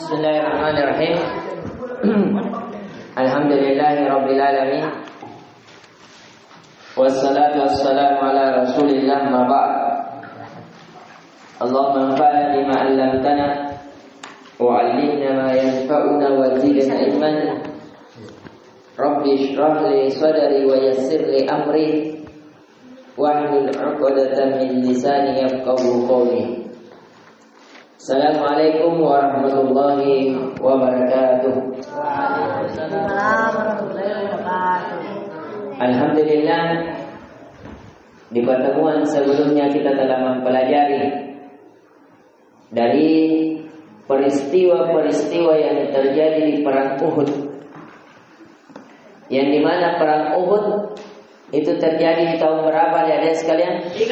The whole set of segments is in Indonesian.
Bismillahirrahmanirrahim. Alhamdulillahirabbil alamin. Wassalatu wassalamu ala Rasulillah ma ba'd. Allahumma anfa'na bima 'allamtana wa 'allimna ma yanfa'una wa zidna ilman. Rabbi shrah li sadri wa yassir li amri wahlul 'uqdatam min lisani yafqahu qawli. Assalamualaikum warahmatullahi wabarakatuh. Waalaikumsalam warahmatullahi wabarakatuh. Alhamdulillah, di pertemuan sebelumnya kita telah mempelajari dari peristiwa-peristiwa yang terjadi di perang Uhud, yang dimana perang Uhud itu terjadi di tahun berapa ya sekalian? 3.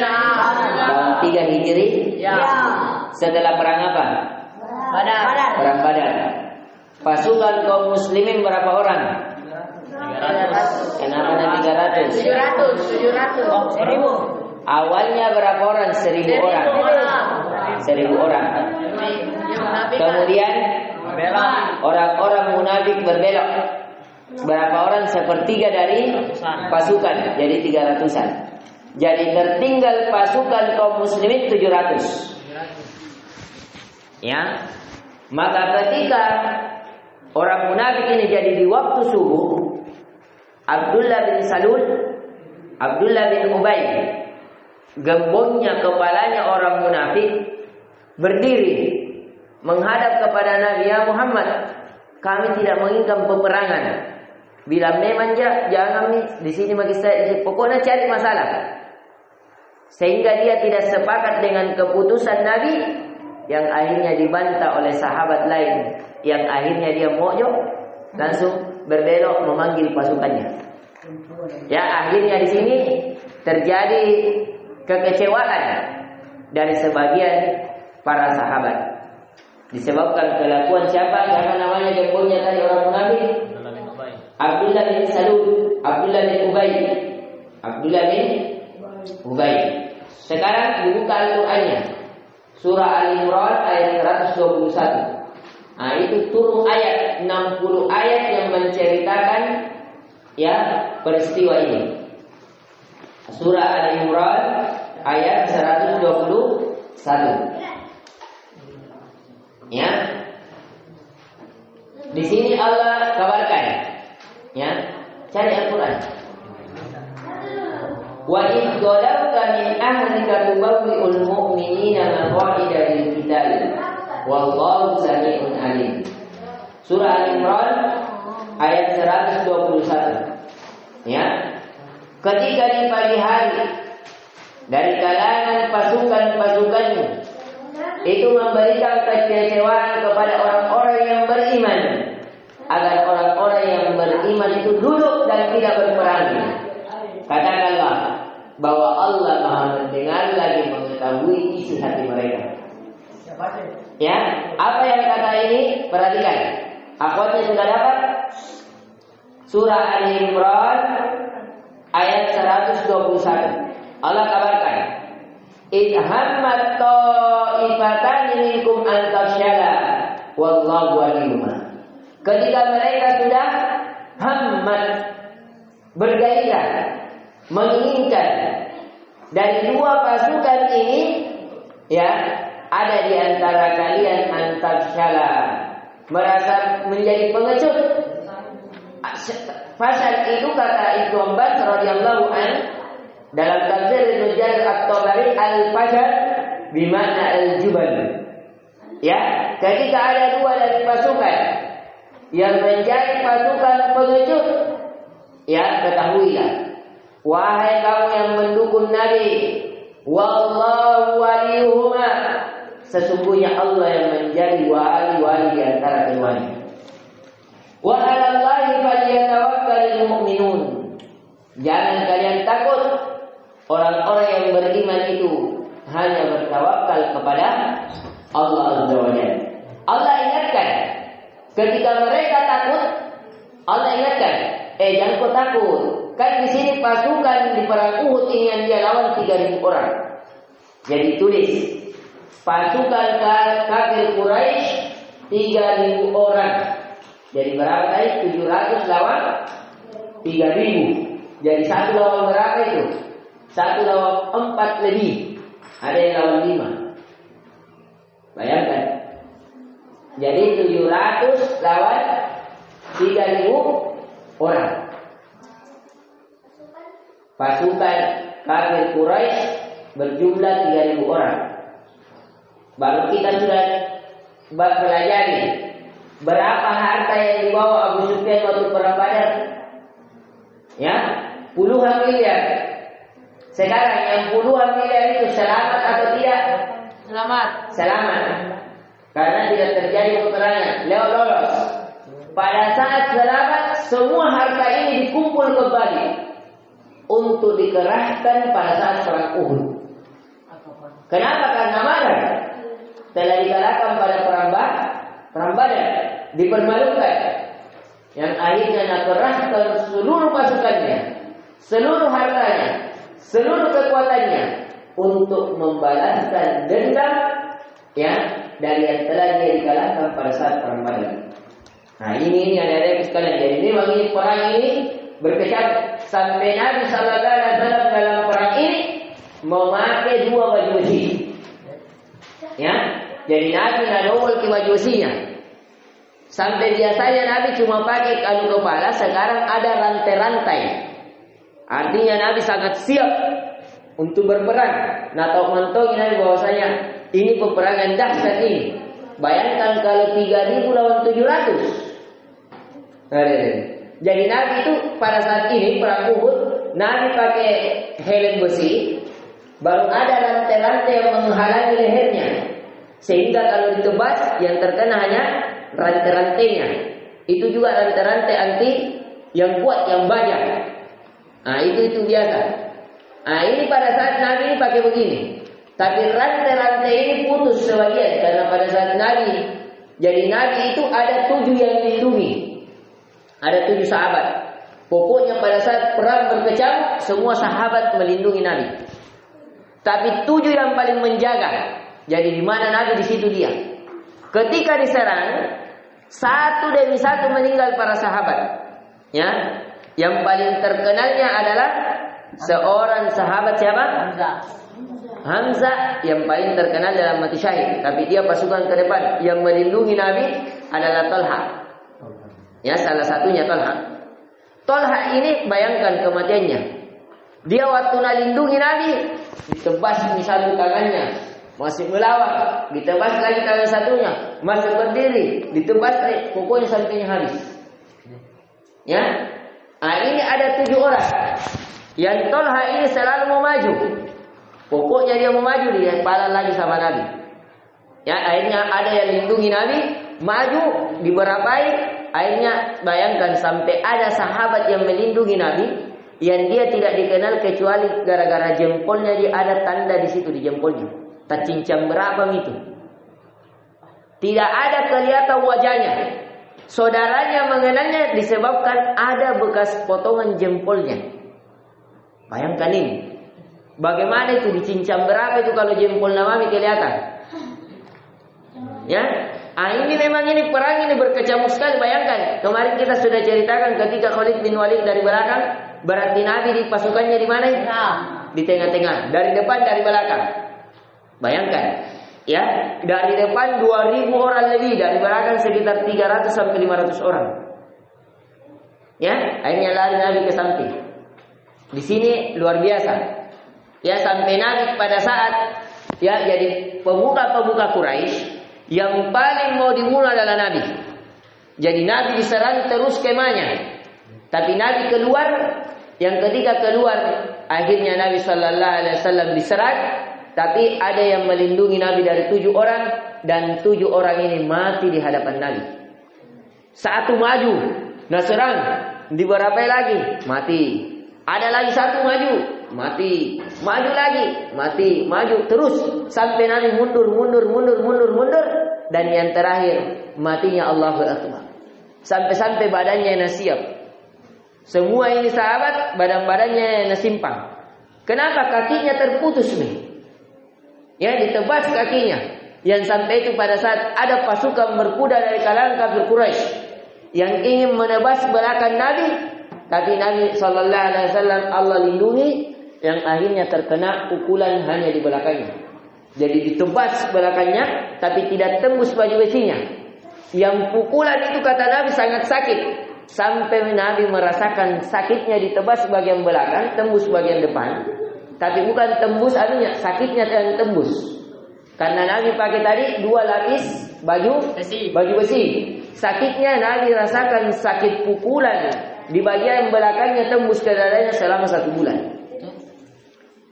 Tahun 3 Hijri. Ya. Setelah perang apa? Badar. Perang Badar. Pasukan kaum muslimin berapa orang? 300. Kenapa ada 300? 700. Oh, 1000. Awalnya berapa orang? 1000 orang. 1000 orang. Kemudian orang-orang munafik berbelok. Berapa orang? Sepertiga dari pasukan, jadi 300-an. Jadi tertinggal pasukan kaum muslimin 700. Ya. Maka ketika orang munafik ini jadi di waktu subuh, Abdullah bin Salul, Abdullah bin Ubay, gembongnya kepalanya orang munafik, berdiri menghadap kepada Nabi, ya Muhammad, kami tidak menginginkan peperangan. Bila memang jangan nih di sini bagi saya, pokoknya cari masalah. Sehingga dia tidak sepakat dengan keputusan Nabi, yang akhirnya dibantah oleh sahabat lain, yang akhirnya dia mojok, langsung berbelok memanggil pasukannya. Ya, akhirnya di sini terjadi kekecewaan dari sebagian para sahabat. Disebabkan kelakuan siapa? Siapa namanya gembongnya tadi orang munafik? Abdullah bin Salul, Abdullah bin Ubay. Abdullah bin Ubay. Sekarang dibuka Al-Qur'annya. Surah Al-Imran ayat 121. Nah, itu turun ayat 60 ayat yang menceritakan ya peristiwa ini. Surah Al-Imran ayat 121. Ya. Di sini Allah kabarkan, ya, cari Al-Qur'an. Wa idh ghadawta min ahlika tubawwi'ul mu'minina maq'ida lil qital wallahu samii'un 'aliim. Surah Al-Imran ayat 121. Ya. Ketika di pagi hari dari kalangan pasukan-pasukanmu itu memberikan kekecewaan kepada orang-orang yang beriman, agar orang-orang yang beriman itu duduk dan tidak berperang. Katakanlah bahwa Allah Maha mendengar lagi mengetahui isi hati mereka. Ya, apa yang kata ini? Perhatikan. Akhwatnya sudah dapat? Surah Al-Imran ayat 121. Allah kabarkan, "Idh hammat ta'ifatani minkum an tafshala wallahu waliyuhuma." Ketika mereka sudah hammat, bergairah, menginginkan dari dua pasukan ini, ya, ada di antara kalian antafshala, merasa menjadi pengecut. Fasal itu kata Ibnu Abbas radhiyallahu an dalam tafsir Ibnu Jarir At-Tabari, al-fashal bimana al-jubal. Ya, ketika ada dua dari pasukan yang menjadi pasukan pengecut, ya, ketahuilah, wahai kamu yang mendukung Nabi, wallahu waliyuhuma, sesungguhnya Allah yang menjadi wali-wali di antara keduanya. Wa 'alallahi falyatawakkalul mu'minun. Jangan kalian takut, orang-orang yang beriman itu hanya bertawakal kepada Allah Azza wa Jalla. Allah ingatkan, ketika mereka takut, Allah ingatkan, jangan kau takut. Kan di sini pasukan di perang Uhud ini yang dia lawan 3.000 orang. Jadi tulis, pasukan kafir Quraisy 3.000 orang. Jadi berapa tadi? 700 lawan 3.000. Jadi 1 lawan berapa itu? 1 lawan 4 lebih. Ada yang lawan 5. Bayangkan. Jadi 700 lawan 3.000 orang. Pasukan kafir Quraisy berjumlah 3.000 orang. Baru kita sudah pelajari berapa harta yang dibawa Abu Sufyan waktu perang Badar. Ya, puluhan miliar. Sekarang yang puluhan miliar itu selamat atau tidak? Selamat. Karena tidak terjadi peperangan, lolos. Pada saat selamat, semua harta ini dikumpul kembali untuk dikerahkan pada saat perang Uhud. Kenapa? Karena marah. Telah dikalahkan pada perang Badar, dipermalukan. Yang akhirnya nakerahkan seluruh pasukannya, seluruh hartanya, seluruh kekuatannya untuk membalaskan dendam ya dari yang telah dia dikalahkan pada saat perang Badar. Nah ini ada sekalian. Jadi memang ini perang ini berkecamuk sampai Nabi Sallallahu Alaihi Wasallam dalam perang ini memakai 2 baju besi. Ya, jadi Nabi nadowal ke baju besinya. Sampai biasanya Nabi cuma pakai kalung kepala, sekarang ada rantai-rantai. Artinya Nabi sangat siap untuk berperang. Nah, tahu mentok Nabi bahwasanya ini peperangan dahsyat ini. Bayangkan kalau 3.000 lawan 700. Jadi Nabi itu pada saat ini perang Uhud, Nabi pakai helm besi, baru ada rantai-rantai yang menghalangi lehernya, sehingga kalau ditebas yang terkena hanya rantai-rantainya. Itu juga rantai-rantai anti yang kuat, yang banyak. Nah itu biasa. Nah ini pada saat Nabi ini pakai begini, tapi rantai-rantai ini putus sebagian karena pada saat Nabi, jadi Nabi itu ada 7 yang dilindungi. Ada 7 sahabat. Pokoknya pada saat perang berkecamuk, semua sahabat melindungi Nabi. Tapi 7 yang paling menjaga. Jadi di mana Nabi di situ dia. Ketika diserang, satu demi satu meninggal para sahabat. Ya, yang paling terkenalnya adalah seorang sahabat siapa? Hamzah yang paling terkenal dalam mati syahid. Tapi dia pasukan ke depan. Yang melindungi Nabi adalah Talha. Ya, salah satunya Talha. Talha ini bayangkan kematiannya. Dia waktu melindungi Nabi, ditebas misalnya tangannya, masih melawan, ditebas lagi tangan satunya, masih berdiri, ditebas lagi, pokoknya sampainya habis. Ya, nah ini ada 7 orang. Yang Talha ini selalu mau maju. Pokoknya dia mau maju, dia kepala lagi sama Nabi. Ya, akhirnya ada yang lindungi Nabi, maju, diberapai. Akhirnya bayangkan sampai ada sahabat yang melindungi Nabi, yang dia tidak dikenal kecuali gara-gara jempolnya, dia ada tanda di situ di jempolnya. Tercincang berapa itu? Tidak ada kelihatan wajahnya. Saudaranya mengenalnya disebabkan ada bekas potongan jempolnya. Bayangkan ini. Bagaimana itu dicincang berapa itu kalau jempol Nabi kelihatan? Ya. Ah ini memang ini perang ini berkecamuk sekali. Bayangkan kemarin kita sudah ceritakan ketika Khalid bin Walid dari belakang, berarti Nabi di pasukannya di mana? Di tengah-tengah, dari depan dari belakang. Bayangkan, ya dari depan 2.000 orang lebih, dari belakang sekitar 300 sampai 500 orang. Ya, akhirnya lari Nabi ke samping. Di sini luar biasa. Ya sampai Nabi pada saat ya jadi pemuka-pemuka Quraisy. Yang paling mau dimulai adalah Nabi. Jadi Nabi diserang terus kemahnya. Tapi Nabi keluar, yang ketika keluar akhirnya Nabi Sallallahu Alaihi Wasallam diserang. Tapi ada yang melindungi Nabi dari 7 orang, dan 7 orang ini mati di hadapan Nabi. Satu maju, nah serang, diberapai lagi, mati. Ada lagi satu maju, mati. Maju lagi, mati. Maju terus sampai Nabi mundur, dan yang terakhir matinya Allahu Akbar. Sampai badannya nasiap. Semua ini sahabat badan-badannya nasimpang. Kenapa? Kakinya terputus nih. Ya ditebas kakinya. Yang sampai itu pada saat ada pasukan berkuda dari kalangan kafir Quraisy yang ingin menebas belakang Nabi, tapi Nabi sallallahu alaihi wasallam Allah lindungi, yang akhirnya terkena pukulan hanya di belakangnya. Jadi ditebas belakangnya tapi tidak tembus baju besinya. Yang pukulan itu kata Nabi sangat sakit, sampai Nabi merasakan sakitnya ditebas bagian belakang, tembus bagian depan. Tapi bukan tembus anunya, sakitnya yang tembus. Karena Nabi pakai tadi 2 lapis baju besi. Sakitnya Nabi rasakan sakit pukulan di bagian belakangnya tembus ke dadanya selama 1 bulan.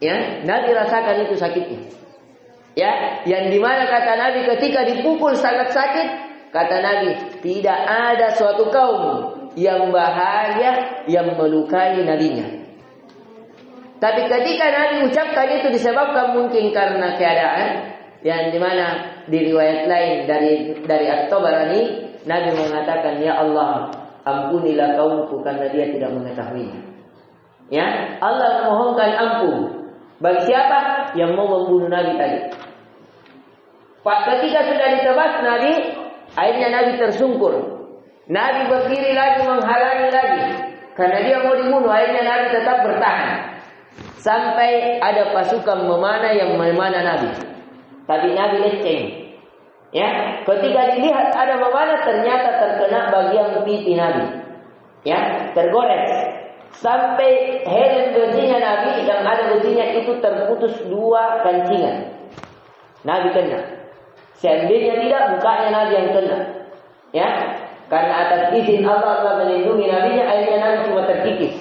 Ya, Nabi rasakan itu sakitnya. Ya, yang dimana kata Nabi ketika dipukul sangat sakit, kata Nabi tidak ada suatu kaum yang bahagia yang melukai nabinya. Tapi ketika Nabi ucapkan itu disebabkan mungkin karena keadaan, yang dimana di riwayat lain dari At-Tabarani, Nabi mengatakan, ya Allah, ampunilah kaumku karena dia tidak mengetahuinya. Ya, Allah memohonkan ampun bagi siapa yang mau membunuh Nabi tadi. Ketika sudah ditebas Nabi, akhirnya Nabi tersungkur. Nabi berdiri lagi menghalangi lagi karena dia mau dibunuh. Akhirnya Nabi tetap bertahan sampai ada pasukan memanah yang memanah Nabi. Tapi Nabi leceng. Ya, ketika dilihat ada memanah ternyata terkena bagian pipi Nabi. Ya, tergores. Sampai helm besinya Nabi yang ada besinya itu terputus 2 kancingan. Nabi kena. Seandainya tidak, mukanya Nabi yang kena. Ya, karena atas izin Allah melindungi Nabinya, akhirnya Nabi cuma terkikis.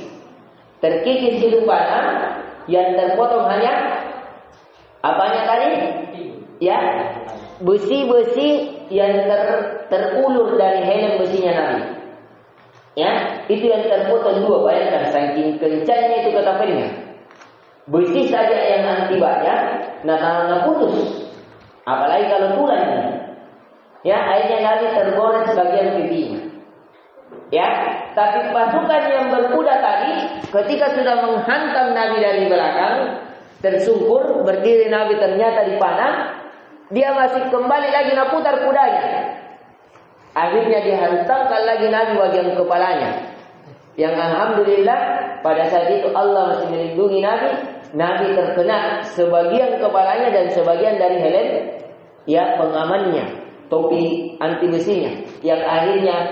Terkikis itu panah, yang terpotong hanya apanya tadi? Ya, besi-besi yang terulur dari helm besinya Nabi. Ya, itu yang terpotong 2. Bayangkan saking kencangnya itu ketapelnya. Besi saja yang akibatnya nah putus. Apalagi kalau tulangnya. Ya, akhirnya Nabi tergores bagian pipinya. Ya, tapi pasukan yang berkuda tadi ketika sudah menghantam Nabi dari belakang, tersungkur, berdiri Nabi ternyata dipanah, dia masih kembali lagi putar kudanya. Akhirnya dihantamkan lagi Nabi bagian kepalanya. Yang alhamdulillah pada saat itu Allah masih melindungi Nabi. Nabi terkena sebagian kepalanya dan sebagian dari helm ya pengamannya, topi anti besinya, yang akhirnya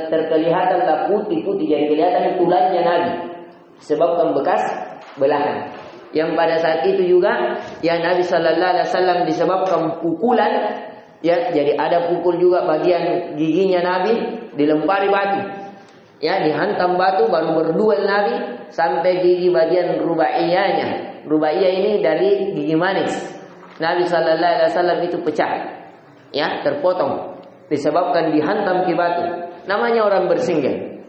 terkelihatanlah putih-putih, jadi kelihatan tulangnya Nabi sebabkan bekas belahan. Yang pada saat itu juga ya Nabi sallallahu alaihi wasallam disebabkan pukulan, ya jadi ada pukul juga bagian giginya Nabi dilempari batu. Ya, dihantam batu baru berduel Nabi sampai gigi bagian rubaiyahnya. Rubaiyah ini dari gigi manis. Nabi sallallahu alaihi wasallam itu pecah. Ya, terpotong disebabkan dihantam ki batu. Namanya orang bersinggel.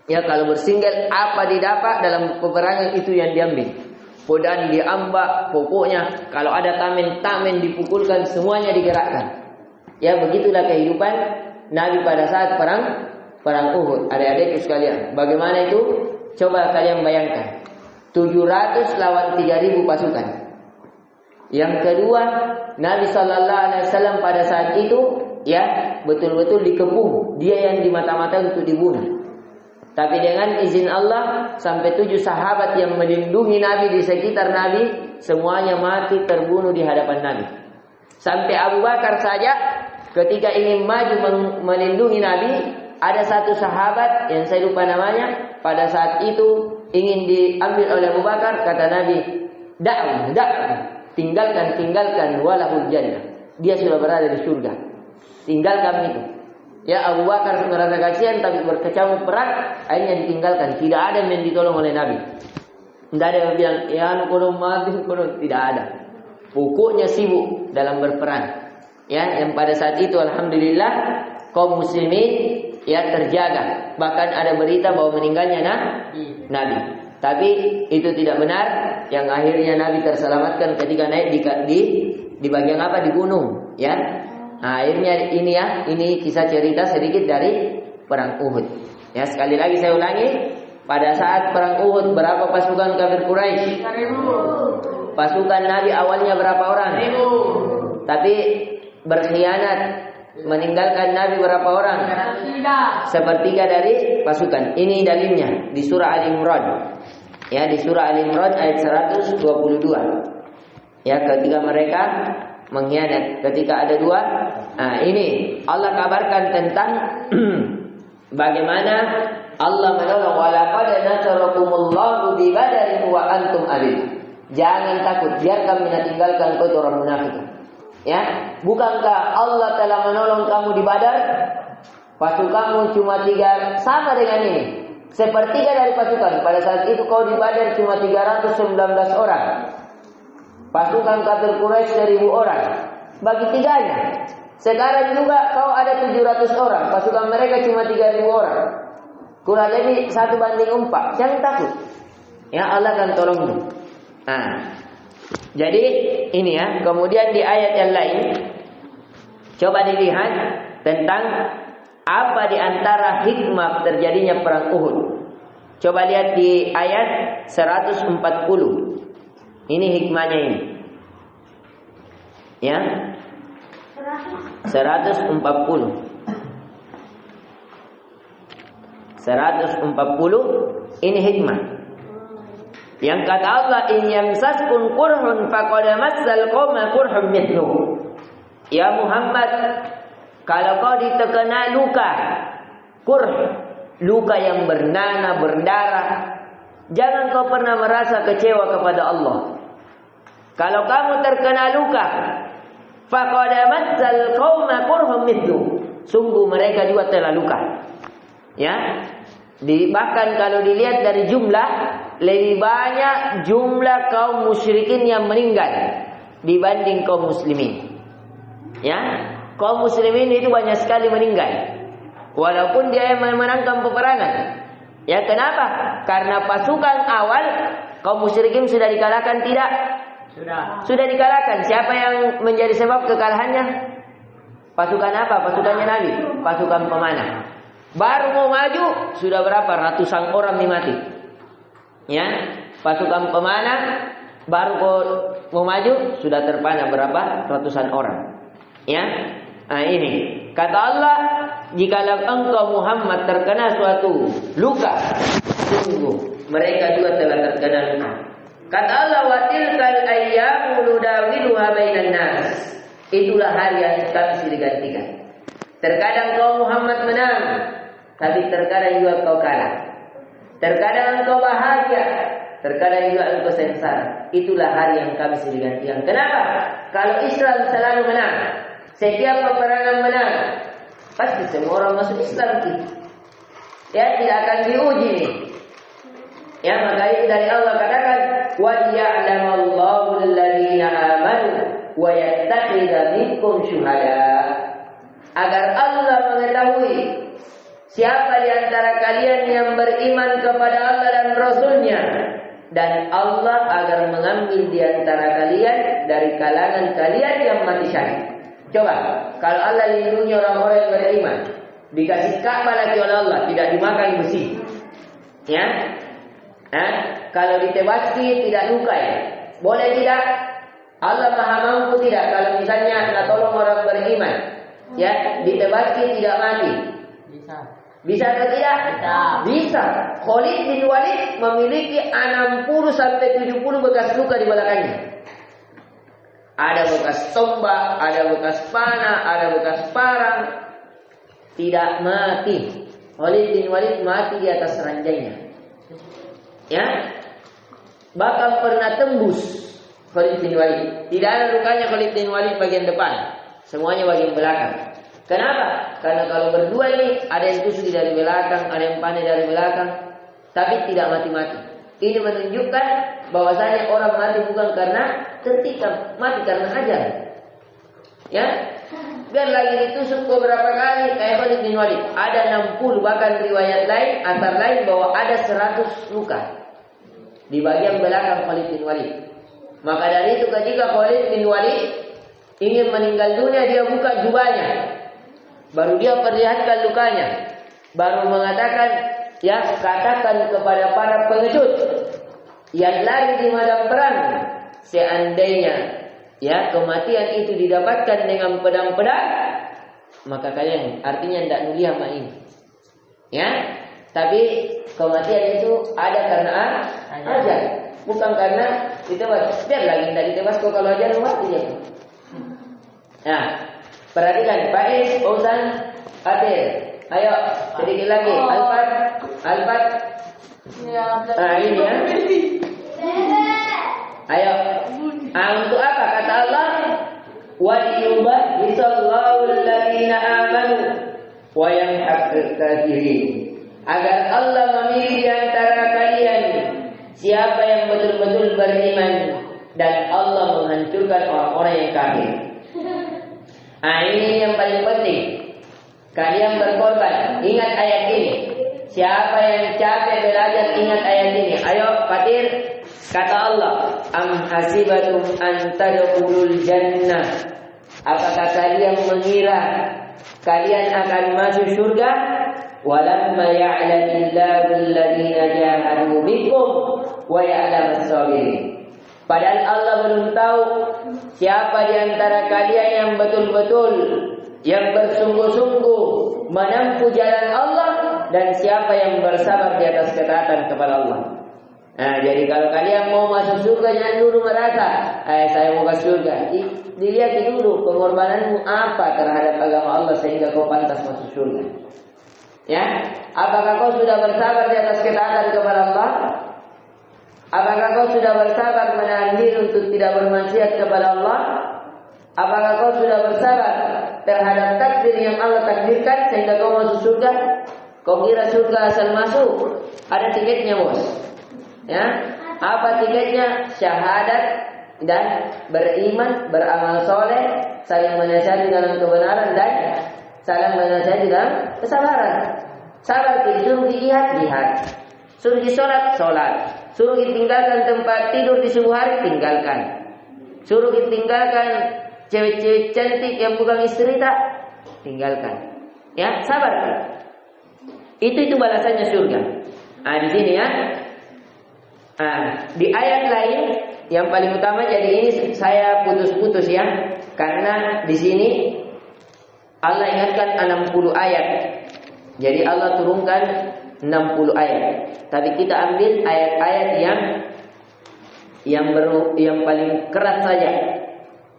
Ya, kalau bersinggel apa didapat dalam peperangan itu yang diambil. Podan diambak, pokoknya kalau ada tamen-tamen dipukulkan, semuanya digerakkan. Ya, begitulah kehidupan Nabi pada saat perang Uhud. Adik-adikku sekalian, bagaimana itu? Coba kalian bayangkan. 700 lawan 3.000 pasukan. Yang kedua, Nabi sallallahu alaihi wasallam pada saat itu ya betul-betul dikepung. Dia yang dimata-mata untuk dibunuh. Tapi dengan izin Allah sampai 7 sahabat yang melindungi Nabi di sekitar Nabi, semuanya mati terbunuh di hadapan Nabi. Sampai Abu Bakar saja ketika ingin maju melindungi Nabi, ada satu sahabat yang saya lupa namanya, pada saat itu ingin diambil oleh Abu Bakar, kata Nabi, "Da'u, tinggalkan walahul jannah." Dia sudah berada di surga. Tinggalkan itu. Ya, Abu Bakar merasa kasihan tapi berkecamuk perang, akhirnya ditinggalkan. Tidak ada yang ditolong oleh Nabi. Tidak ada yang bilang, "Ya, kono mati, kono." Tidak ada. Pokoknya sibuk dalam berperang. Ya, yang pada saat itu alhamdulillah kaum muslimin ya terjaga. Bahkan ada berita bahwa meninggalnya Nabi. Tapi itu tidak benar. Yang akhirnya Nabi terselamatkan ketika naik di bagian apa? Di gunung. Ya. Nah, akhirnya ini kisah cerita sedikit dari perang Uhud. Ya, sekali lagi saya ulangi, pada saat perang Uhud berapa pasukan kafir Quraisy? 1.000. Pasukan Nabi awalnya berapa orang? 1.000. Tapi berkhianat, meninggalkan Nabi berapa orang? Sepertiga dari pasukan. Ini dalilnya di surah Al-Imran. Ya, di surah Al-Imran ayat 122. Ya, ketika mereka mengkhianat, ketika ada dua. Nah, ini Allah kabarkan tentang bagaimana Allah menolong. Walaqad nasarakumullahu bi Badarin wa antum adil. Jangan takut, biar kami tinggalkan kau orang munafik. Ya, bukankah Allah telah menolong kamu di Badar? Pasukanmu cuma 3, sama dengan ini. Sepertiga dari pasukan. Pada saat itu kau di Badar cuma 319 orang. Pasukan kafir Quraisy 1000 orang. Bagi tiganya. Sekarang juga kau ada 700 orang. Pasukan mereka cuma 3000 orang. Kurang lebih 1:4. Jangan takut. Ya, Allah akan tolongmu. Nah, jadi ini ya. Kemudian di ayat yang lain, coba dilihat tentang apa di antara hikmah terjadinya perang Uhud. Coba lihat di ayat 140. Ini hikmahnya ini. Ya. 140. 140 ini hikmah. Yang kata Allah, in yamsaskun kurhun faqad massal qauma kurhun mithluhu. Ya Muhammad, kalau kau terkena luka, luka yang bernanah, berdarah, jangan kau pernah merasa kecewa kepada Allah. Kalau kamu terkena luka, faqad massal qauma kurhun mithluhu. Sungguh mereka juga telah luka. Ya. Bahkan kalau dilihat dari jumlah, lebih banyak jumlah kaum musyrikin yang meninggal dibanding kaum muslimin. Ya, kaum muslimin itu banyak sekali meninggal, walaupun dia yang memenangkan peperangan. Ya, kenapa? Karena pasukan awal kaum musyrikin sudah dikalahkan, tidak? Sudah dikalahkan. Siapa yang menjadi sebab kekalahannya? Pasukan apa? Pasukannya Nabi, pasukan pemanah. Baru mau maju sudah berapa ratusan orang mati. Ya, pasukan pemanah baru mau maju sudah terpanah berapa ratusan orang. Ya, nah ini kata Allah, jikalau engkau Muhammad terkena suatu luka, sungguh mereka juga telah terkena luka. Kata Allah, wa tilkal ayyamu nudawiluha bainan nas. Itulah hari yang kami silih gantikan. Terkadang kau Muhammad menang, tapi terkadang juga kau kalah. Terkadang engkau bahagia, terkadang juga engkau sengsara. Itulah hari yang kami silih gantikan. Kenapa? Kalau Islam selalu menang, setiap peperangan menang, pasti semua orang masuk Islam. Ya, tidak akan diuji nih. Ya, maka itu dari Allah katakan, wa ya'lamallahu alladziina aamanu wa yattakhidha minkum syuhada. Agar Allah mengetahui siapa di antara kalian yang beriman kepada Allah dan Rasul-Nya, dan Allah agar mengambil di antara kalian dari kalangan kalian yang mati syahid. Coba, kalau Allah lindungi orang-orang yang beriman, dikasih Ka'bah lagi oleh Allah, tidak dimakan besi. Ya? Kalau ditebaski tidak luka ya. Boleh tidak? Allah Maha mampu tidak? Kalau misalnya nak tolong orang beriman, ya, ditebaski tidak mati. Bisa atau tidak? Bisa. Khalid bin Walid memiliki 60 sampai 70 bekas luka di belakangnya. Ada bekas tombak, ada bekas panah, ada bekas parang. Tidak mati. Khalid bin Walid mati di atas ranjangnya. Ya. Bahkan pernah tembus Khalid bin Walid. Tidak ada lukanya Khalid bin Walid bagian depan. Semuanya bagian belakang. Kenapa? Karena kalau berdua ini ada yang tusuk dari belakang, ada yang panah dari belakang, tapi tidak mati-mati. Ini menunjukkan bahwasanya orang mati bukan karena tertikam, mati karena ajal. Ya, biar lagi ditusuk beberapa kali kayak Khalid bin Walid. Ada 60, bahkan riwayat lain, asar lain bahwa ada 100 luka di bagian belakang Khalid bin Walid. Maka dari itu ketika Khalid bin Walid ingin meninggal dunia, dia buka jubahnya. Baru dia perlihatkan lukanya. Baru mengatakan, ya, katakan kepada para pengecut yang lari di medan perang, seandainya ya kematian itu didapatkan dengan pedang-pedang, maka kalian artinya tidak mulia sama ini. Ya, tapi kematian itu ada karena ajal, bukan karena ditebas. Biarlah kita ditebas kok kalau ajal mati ya. Nah, perhatikan Faiz, Fauzan, Atir. Ayo sedikit lagi. Alfat. Nah ini ya. Ayo. Untuk apa kata Allah? Wa yubayyisallahu alladziina aamanu wa yamhaqul kafirin. Agar Allah memilih di antara kalian siapa yang betul-betul beriman dan Allah menghancurkan orang-orang yang kafir. Nah ini yang paling penting. Kalian berkorban. Ingat ayat ini. Siapa yang capek belajar ingat ayat ini. Ayo Fatir. Kata Allah, am hasibatum an tadkhulul jannah. Apakah kalian mengira kalian akan masuk surga? Walamma ya'lamillahu alladziina jahadu minkum wa ya'lamus sabirin. Padahal Allah belum tahu siapa di antara kalian yang betul-betul yang bersungguh-sungguh menempuh jalan Allah dan siapa yang bersabar di atas ketaatan kepada Allah. Nah, jadi kalau kalian mau masuk surga jangan dulu merasa, saya mau ke surga. Dilihat dulu pengorbananmu apa terhadap agama Allah sehingga kau pantas masuk surga. Ya, apakah kau sudah bersabar di atas ketaatan kepada Allah? Apakah kau sudah bersabar menahan diri untuk tidak bermaksiat kepada Allah? Apakah kau sudah bersabar terhadap takdir yang Allah takdirkan sehingga kau masuk surga? Kau kira surga asal masuk? Ada tiketnya, bos. Ya, apa tiketnya? Syahadat dan beriman, beramal soleh, saling menasihati dalam kebenaran dan saling menasihati dalam kesabaran. Sabar disuruh jihad, suruh sholat, suruh ditinggalkan tempat tidur di subuh hari, tinggalkan. Suruh ditinggalkan cewek-cewek cantik yang bukan istri tak, tinggalkan. Ya, sabar. Itu balasannya surga. Nah, di sini ya. Nah, di ayat lain yang paling utama, jadi ini saya putus-putus ya, karena di sini Allah ingatkan 60 ayat. Jadi Allah turunkan 60 ayat. Tapi kita ambil ayat-ayat yang paling keras saja.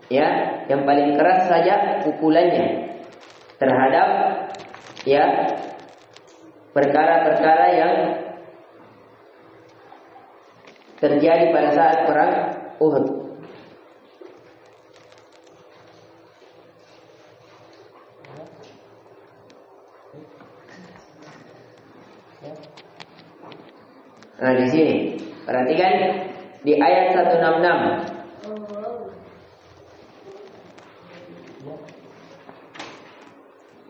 Ya, yang paling keras saja pukulannya terhadap ya perkara-perkara yang terjadi pada saat perang Uhud. Nah, di sini perhatikan di ayat 166.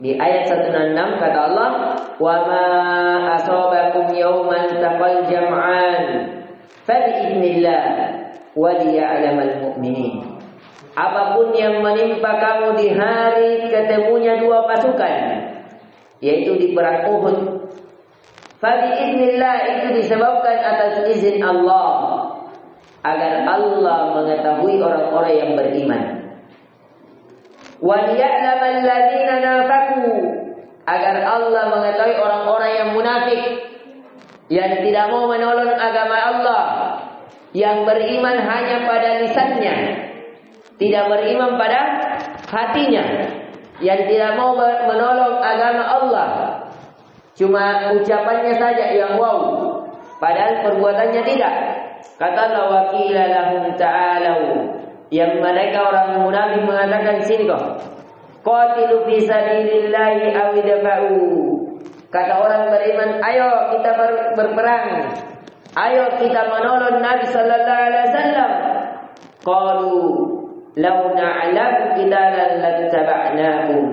Di ayat 166 kata Allah, "Wa ma asabakum yawmal taqal jam'an fa bi'idznillah wa liya'lamal mu'minin." Apapun yang menimpa kamu di hari ketemunya dua pasukan, yaitu di perang Uhud, fa bi'idznillah itu disebabkan atas izin Allah, agar Allah mengetahui orang-orang yang beriman. وَلِيَعْلَمَ الَّذِينَ نَافَقُوا, agar Allah mengetahui orang-orang yang munafik, yang tidak mau menolong agama Allah, yang beriman hanya pada lisannya, tidak beriman pada hatinya, yang tidak mau menolong agama Allah, cuma ucapannya saja yang wow, padahal perbuatannya tidak. Kata Allah, wa qila lahum ta'alu, yang mereka orang munafik mengatakan, sini kau, qatilu fi sabilillahi aw idfa'u. Kata orang beriman, ayo kita berperang, ayo kita menolong Nabi sallallahu alaihi wasallam. Qalu law na'lamu qitalan lattaba'nakum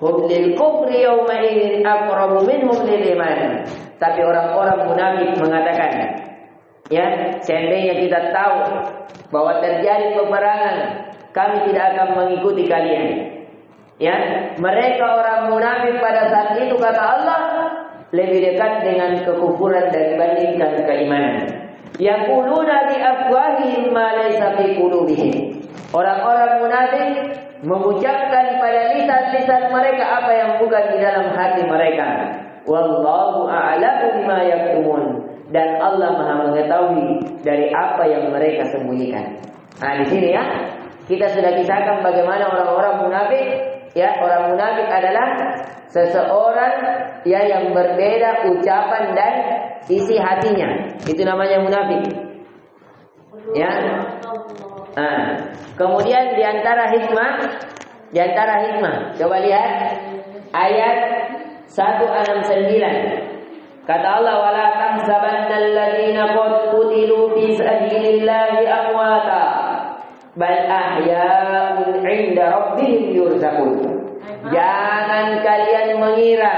hum lil kufri yawma idzin aqrabu minhum lil iman. Tapi orang-orang munafik mengatakan, ya, seandainya kita tahu bahwa terjadi peperangan, kami tidak akan mengikuti kalian. Ya, mereka orang munafik pada saat itu kata Allah lebih dekat dengan kekufuran dibandingkan keimanan. Yaquluna bi afwahihim ma laysa fi qulubihim. Orang-orang munafik mengucapkan pada lisan-lisan mereka apa yang bukan di dalam hati mereka. Wallahu a'lamu bima yaktumun. Dan Allah Maha mengetahui dari apa yang mereka sembunyikan. Nah, di sini ya, kita sudah kisahkan bagaimana orang-orang munafik. Ya, orang munafik adalah seseorang ya yang berbeda ucapan dan isi hatinya. Itu namanya munafik. Ya. Nah, kemudian di antara hikmah, coba lihat ayat 169. Kata Allah, wala tahsabannal ladzina qutilu fi sabilillahi amwata bal ahya'un 'inda rabbihim yurzaqun. Jangan kalian mengira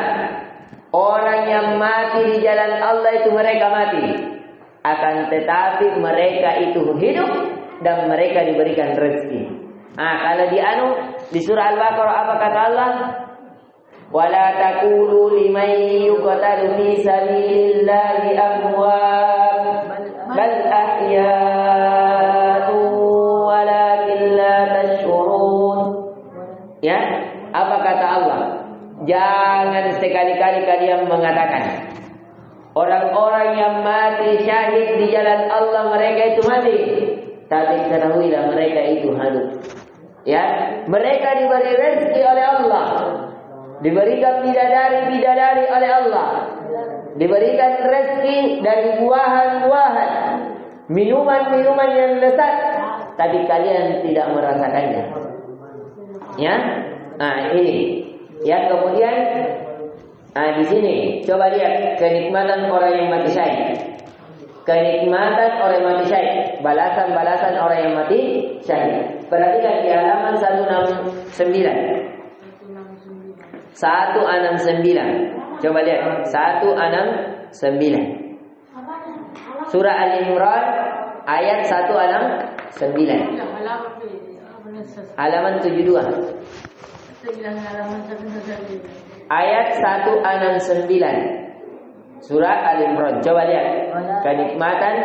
orang yang mati di jalan Allah itu mereka mati. Akan tetapi mereka itu hidup dan mereka diberikan rezeki. Kalau di surah Al-Baqarah apa kata Allah? Wala taqulu liman yuqtalu fi sabilillahi amwat bal ahya'u walakin la tash'urun. Ya, apa kata Allah? Jangan sekali-kali kalian mengatakan orang-orang yang mati syahid di jalan Allah mereka itu mati. Tapi ketahuilah mereka itu hidup. Ya, mereka diberi rezeki oleh Allah. Diberikan bidadari oleh Allah. Diberikan rezeki dari buah-buahan, minuman-minuman yang lezat, tapi kalian tidak merasakannya. Ya, ini. Ya, kemudian di sini coba lihat kenikmatan orang yang mati syahid. Kenikmatan orang yang mati syahid, balasan-balasan orang yang mati syahid. Perhatikan di halaman 169. 169. Coba lihat 169. Surah Al-Imran ayat 169. Halaman 72. Ayat 169. Surah Al-Imran. Coba lihat kenikmatan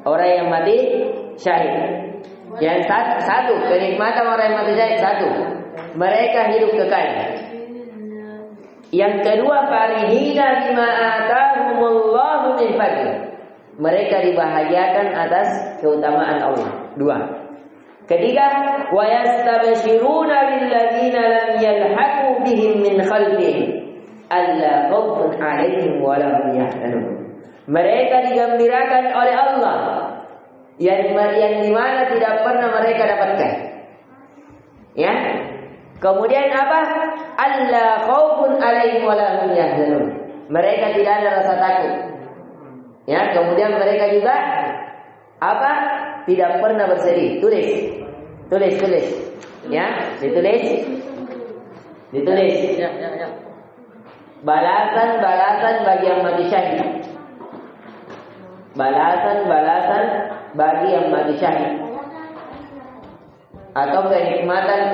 orang yang mati syahid. Yang satu kenikmatan orang yang mati syahid satu, mereka hidup kekal. Yang kedua, farihina bima atahumullahu min fadli. Mereka dibahagiakan atas keutamaan Allah. Dua. Ketiga, wa yastabshiruna bil ladzina lam yalhaqu bihim min khalfihim alla khaufun 'alaihim wa la hum yahzanun. Mereka digembirakan oleh Allah yang dimana tidak pernah mereka dapatkan. Ya. Kemudian apa? Alla khaufun 'alaihim wa la hum yahzanun. Mereka tidak ada rasa takut. Ya, kemudian mereka juga apa? Tidak pernah bersedih. Tulis. Ya, ditulis. Ya. Balasan bagi yang mati syahid. Balasan bagi yang mati syahid. Atau kenikmatan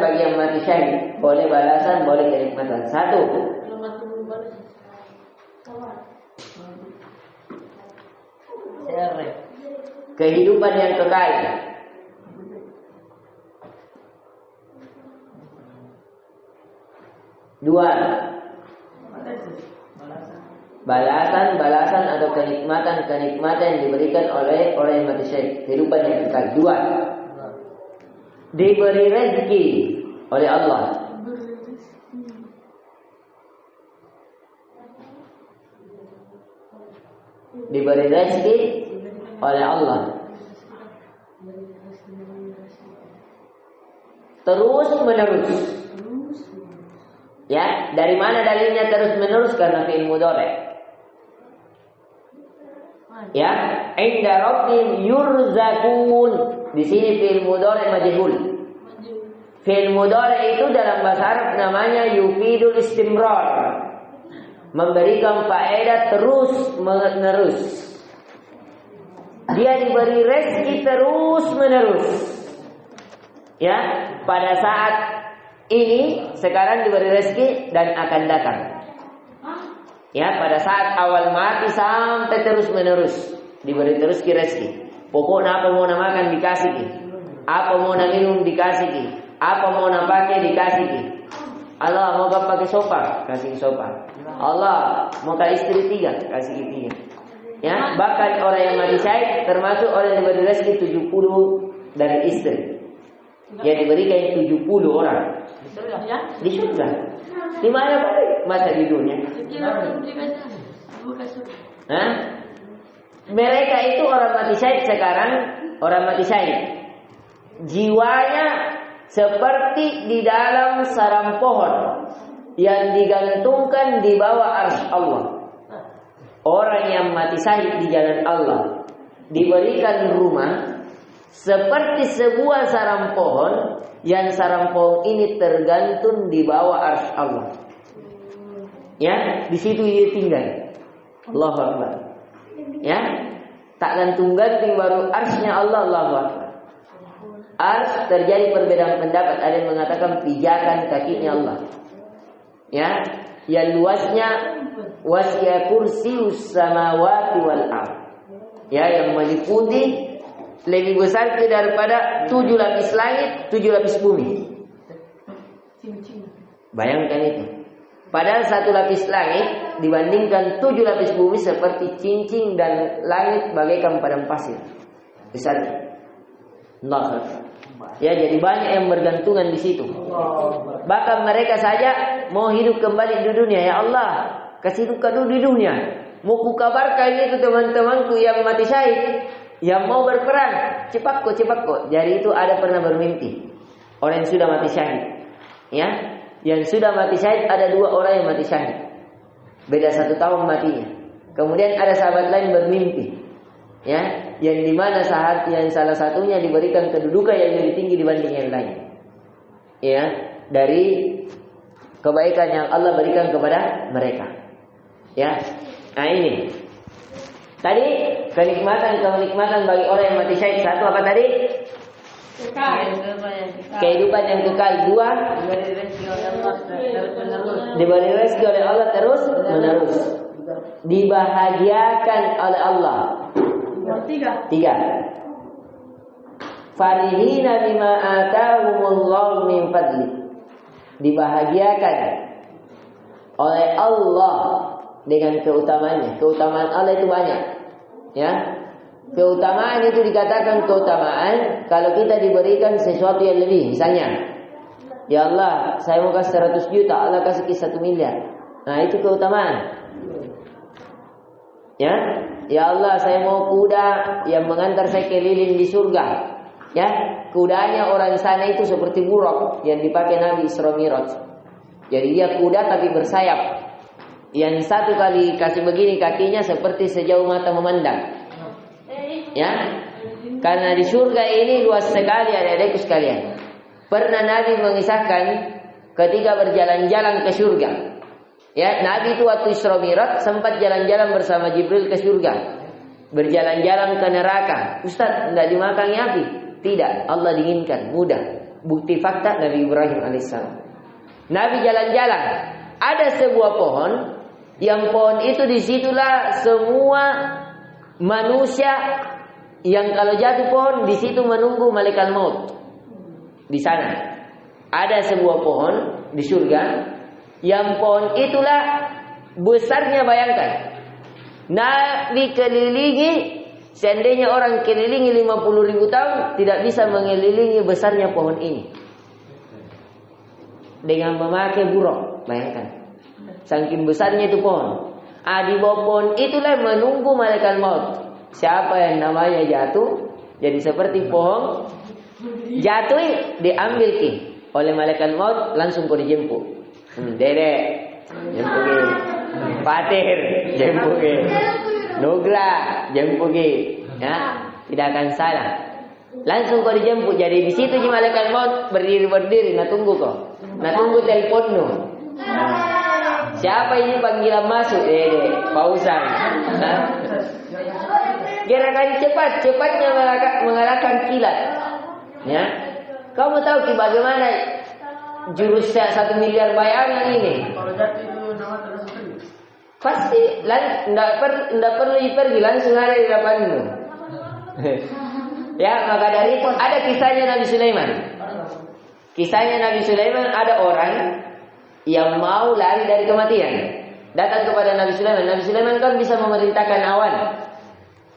bagi yang mati syahid. Boleh balasan, boleh kenikmatan. Satu. Kehidupan yang kekal. Dua. Balasan atau kenikmatan yang diberikan oleh orang yang mati syahid. Kehidupan yang kekal. Dua. Diberi rezeki oleh Allah. Diberi rezeki oleh Allah. Terus menerus. Ya, dari mana dalilnya terus menerus? Karena fi'il mudhari'. Ya, inda rabbihim yurzaqun. Di sini fi'il mudhari' majhul. Fi'il mudhari' itu dalam bahasa Arab namanya yufidul istimrar. Memberikan faedah terus menerus. Dia diberi rezeki terus menerus. Ya, pada saat ini sekarang diberi rezeki dan akan datang. Ya, pada saat awal mati sampai terus menerus diberi terus rezeki. Pokoknya apa mau makan dikasih. Apa mau nak minum dikasih ki. Apa mau nak pakai dikasih ki. Allah mau kau pakai sofa, kasih sofa. Allah mau kau istri 3, kasih 3. Ya, bahkan orang yang mati syahid termasuk orang yang diberi rezeki 70 dari istri. Yang diberikan 70 orang. Di surga. Di mana balik? Masa di dunia. Hah? Mereka itu orang mati syahid sekarang, orang mati syahid. Jiwanya seperti di dalam sarang pohon yang digantungkan di bawah arsy Allah. Orang yang mati syahid di jalan Allah diberikan rumah seperti sebuah sarang pohon yang sarang pohon ini tergantung di bawah arsy Allah. Ya, di situ dia tinggal. Allahu Akbar. Ya, tak gantung-gantung baru arsy-nya Allah. Allahu Akbar. Ars terjadi perbedaan pendapat. Ada yang mengatakan pijakan kakinya Allah. Ya, yang luasnya wasi'a kursius samawati wal ardh. Ya, yang meliputi lebih besar daripada 7 lapis langit, 7 lapis bumi. Bayangkan itu. Padahal 1 lapis langit dibandingkan 7 lapis bumi seperti cincin dan langit bagaikan padang pasir. Besar. Allah. Ya, jadi banyak yang bergantungan di situ. Bahkan mereka saja mau hidup kembali di dunia. Ya Allah, kasih hidup dulu di dunia. Mau kukabarkan itu teman-temanku yang mati syahid, yang mau berperang. Cepat kok. Jadi itu ada pernah bermimpi. Orang yang sudah mati syahid. Ya, yang sudah mati syahid ada 2 orang yang mati syahid. Beda 1 tahun matinya. Kemudian ada sahabat lain bermimpi. Ya, yang dimana saat yang salah satunya diberikan kedudukan yang lebih tinggi dibanding yang lain. Ya, dari kebaikan yang Allah berikan kepada mereka. Ya, nah ini. Tadi kenikmatan bagi orang yang mati syahid. 1 apa tadi? Kehidupan yang kekal. 2, diberi rezeki oleh Allah terus menerus. Dibahagiakan oleh Allah. 3. Farihina bima atahumullahu min fadli. Dibahagiakan oleh Allah dengan keutamaannya. Keutamaan Allah itu banyak. Ya. Keutamaan itu dikatakan keutamaan kalau kita diberikan sesuatu yang lebih. Misalnya, ya Allah, saya mau kasih 100 juta, Allah kasih 1 miliar. Nah, itu keutamaan. Ya. Ya Allah, saya mau kuda yang mengantar saya keliling di surga. Ya, kudanya orang sana itu seperti buruk yang dipakai Nabi Isra Mi'raj. Jadi dia kuda tapi bersayap. Yang 1 kali kasih begini kakinya seperti sejauh mata memandang. Ya, karena di surga ini luas sekali adik-adikku sekalian. Pernah Nabi mengisahkan ketika berjalan-jalan ke surga. Ya, Nabi itu waktu Isra Mi'raj sempat jalan-jalan bersama Jibril ke surga. Berjalan-jalan ke neraka. Ustaz, tidak dimakan api? Tidak, Allah dinginkan, mudah. Bukti fakta Nabi Ibrahim alaihissalam. Nabi jalan-jalan, ada sebuah pohon, yang pohon itu disitulah semua manusia yang kalau jatuh pohon di situ menunggu malaikat maut. Di sana ada sebuah pohon di surga. Yang pohon itulah besarnya, bayangkan. Nabi kelilingi, seandainya orang kelilingi 50.000 tahun tidak bisa mengelilingi besarnya pohon ini. Dengan memakai buruk, bayangkan. Saking besarnya itu pohon. Di bawah pohon itulah menunggu malaikat maut. Siapa yang namanya jatuh, jadi seperti pohon jatuh diambil oleh malaikat maut, langsung kau dijemput. Dedek, jempugi. Fatir, jempugi. Nugra, jempugi. Ya, tidak akan salah. Langsung kau dijemput. Jadi di situ malaikat maut berdiri. Nah tunggu kau. Nah tunggu teleponmu. Siapa ini panggilan masuk? Pausan. Gerakan cepatnya mengalahkan kilat. Ya, kamu tahu bagaimana? Jurus 1 miliar bayangan ini. Kalau jatuh itu nama terus. Pasti tidak perlu pergi, langsung ada di depanmu. Ya, maka dari itu ada kisahnya Nabi Sulaiman. Kisahnya Nabi Sulaiman, ada orang yang mau lari dari kematian. Datang kepada Nabi Sulaiman. Nabi Sulaiman kan bisa memerintahkan awan.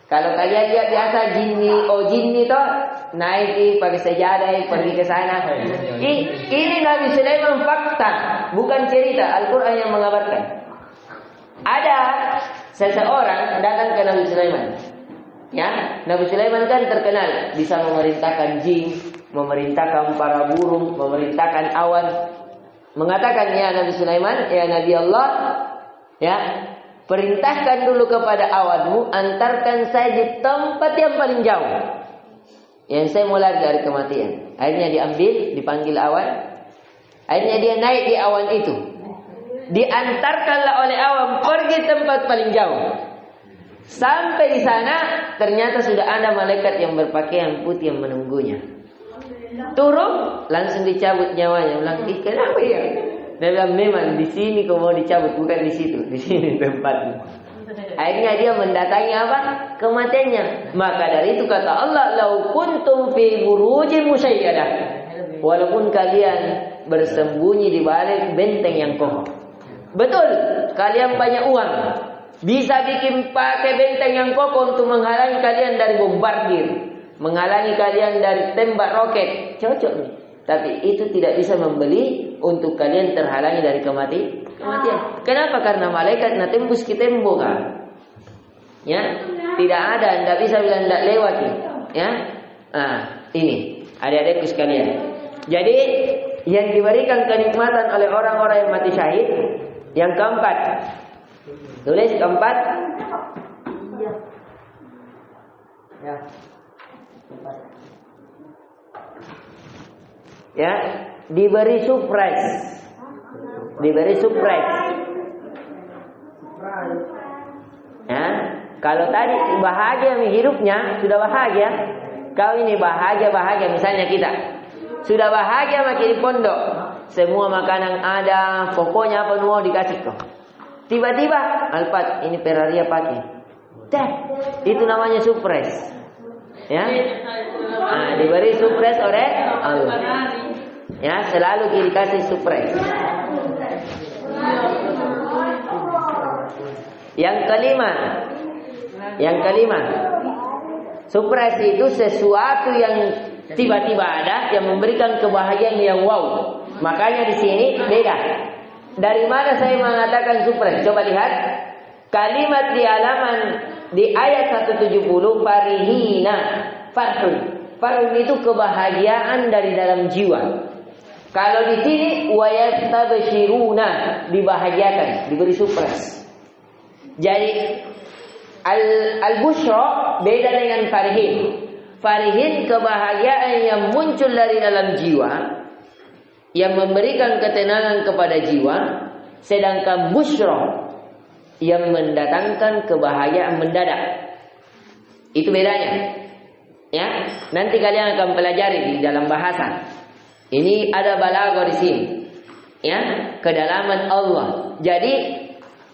Kalau kalian lihat biasa jinni toh naik pakai sejadah pergi ke sana. Ini Nabi Sulaiman fakta, bukan cerita. Al-Quran yang mengabarkan. Ada seseorang datang ke Nabi Sulaiman. Ya, Nabi Sulaiman kan terkenal bisa memerintahkan jin, memerintahkan para burung, memerintahkan awan. Mengatakan, ya Nabi Sulaiman, ya Nabi Allah, ya, perintahkan dulu kepada awanmu, antarkan saya di tempat yang paling jauh. Yang saya mau lari dari kematian. Akhirnya dipanggil awan. Akhirnya dia naik di awan itu. Diantarkanlah oleh awan pergi tempat paling jauh. Sampai di sana ternyata sudah ada malaikat yang berpakaian putih yang menunggunya. Turun langsung dicabut nyawanya. Bilang, kenapa ya? Dia bilang, memang di sini kau mau dicabut, bukan di situ. Di sini tempatnya. Akhirnya dia mendatangi apa? Kematiannya. Maka dari itu kata Allah, lau kuntum fi burujin musyayyadah. Walaupun kalian bersembunyi di balik benteng yang kokoh. Betul, kalian banyak uang. Bisa bikin pakai benteng yang kokoh untuk menghalangi kalian dari bombardir, menghalangi kalian dari tembak roket. Cocok nih. Tapi itu tidak bisa membeli untuk kalian terhalangi dari kematian. Kenapa? Karena malaikat nak tembus ke tembok kan? Ya, tidak ada, tidak bisa bilang tidak lewat. Ya, ini adik-adikku sekalian. Jadi yang diberikan kenikmatan oleh orang-orang yang mati syahid, yang keempat. Tulis keempat. Ya, diberi surprise. Diberi surprise. Ya, kalau tadi bahagia hidupnya, sudah bahagia. Kau ini bahagia misalnya kita. Sudah bahagia makin di pondok. Semua makanan ada, pokoknya apa mau dikasih kau. Tiba-tiba Alfat ini Ferrari pakai. Itu namanya surprise. Ya. Diberi surprise oleh Allah. Ya, selalu dikasih surprise. Yang kelima, surprise itu sesuatu yang tiba-tiba ada yang memberikan kebahagiaan yang wow. Makanya di sini beda. Dari mana saya mengatakan surprise? Coba lihat kalimat di halaman di ayat 170, farihina, farhun itu kebahagiaan dari dalam jiwa. Kalau di sini wayastabshiruna, dibahagiakan, diberi surprise. Jadi al-busyra beda dengan farihin. Farihin kebahagiaan yang muncul dari dalam jiwa, yang memberikan ketenangan kepada jiwa. Sedangkan busyra yang mendatangkan kebahagiaan mendadak. Itu bedanya. Ya, nanti kalian akan pelajari di dalam bahasa. Ini ada balaghah di sini. Ya, kedalaman Allah. Jadi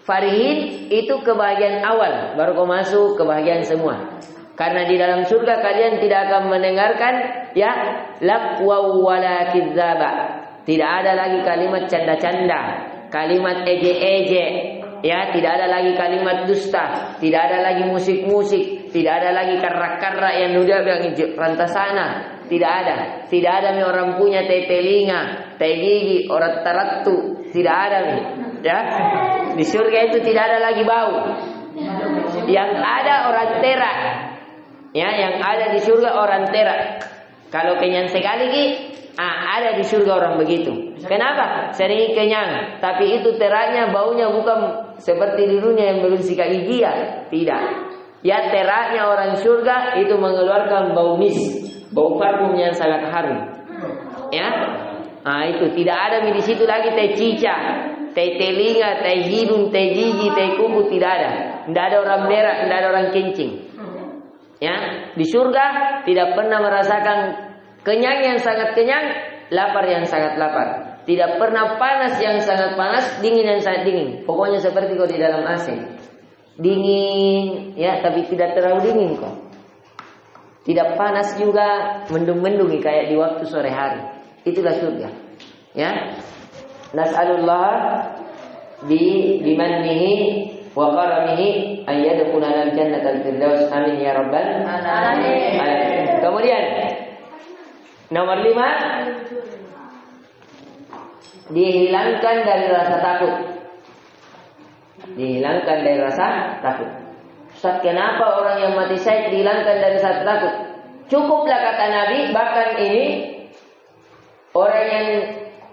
farihin itu kebahagiaan awal, baru kau masuk kebahagiaan semua. Karena di dalam surga kalian tidak akan mendengarkan ya laqwa wala kidzaba. Tidak ada lagi kalimat canda-canda, kalimat eje-eje. Ya, tidak ada lagi kalimat dusta, tidak ada lagi musik-musik, tidak ada lagi karrak-karrak yang udah bilang rantasana, tidak ada. Tidak ada orang punya teh telinga, teh gigi, orang tarattu, tidak ada nih. Ya. Di surga itu tidak ada lagi bau. Yang ada orang terak. Ya, yang ada di surga orang terak. Kalau kenyang sekali ada di surga orang begitu. Kenapa? Sering kenyang, tapi itu teraknya baunya bukan seperti di dunia yang belum sikat gigi ya. Tidak. Ya, teraknya orang surga itu mengeluarkan bau bau parfum yang sangat harum. Ya. Itu tidak ada di situ lagi teh cica, teh telinga, teh hidung, teh gigi, teh kuku, tidak ada. Tidak ada orang berak, tidak ada orang kencing. Ya, di surga tidak pernah merasakan kenyang yang sangat kenyang, lapar yang sangat lapar. Tidak pernah panas yang sangat panas, dingin yang sangat dingin. Pokoknya seperti kau di dalam AC. Dingin, ya, tapi tidak terlalu dingin kok. Tidak panas juga, mendung-mendungi kayak di waktu sore hari. Itulah surga. Ya. Nas'alullah bimannihi wa karamihi an yadkhulana al-jannatal firdaus. Amin ya rabbal alamin. Kemudian nomor 5, dihilangkan dari rasa takut. Dihilangkan dari rasa takut. Ustaz, kenapa orang yang mati syahid dihilangkan dari rasa takut? Cukuplah kata Nabi, bahkan ini orang yang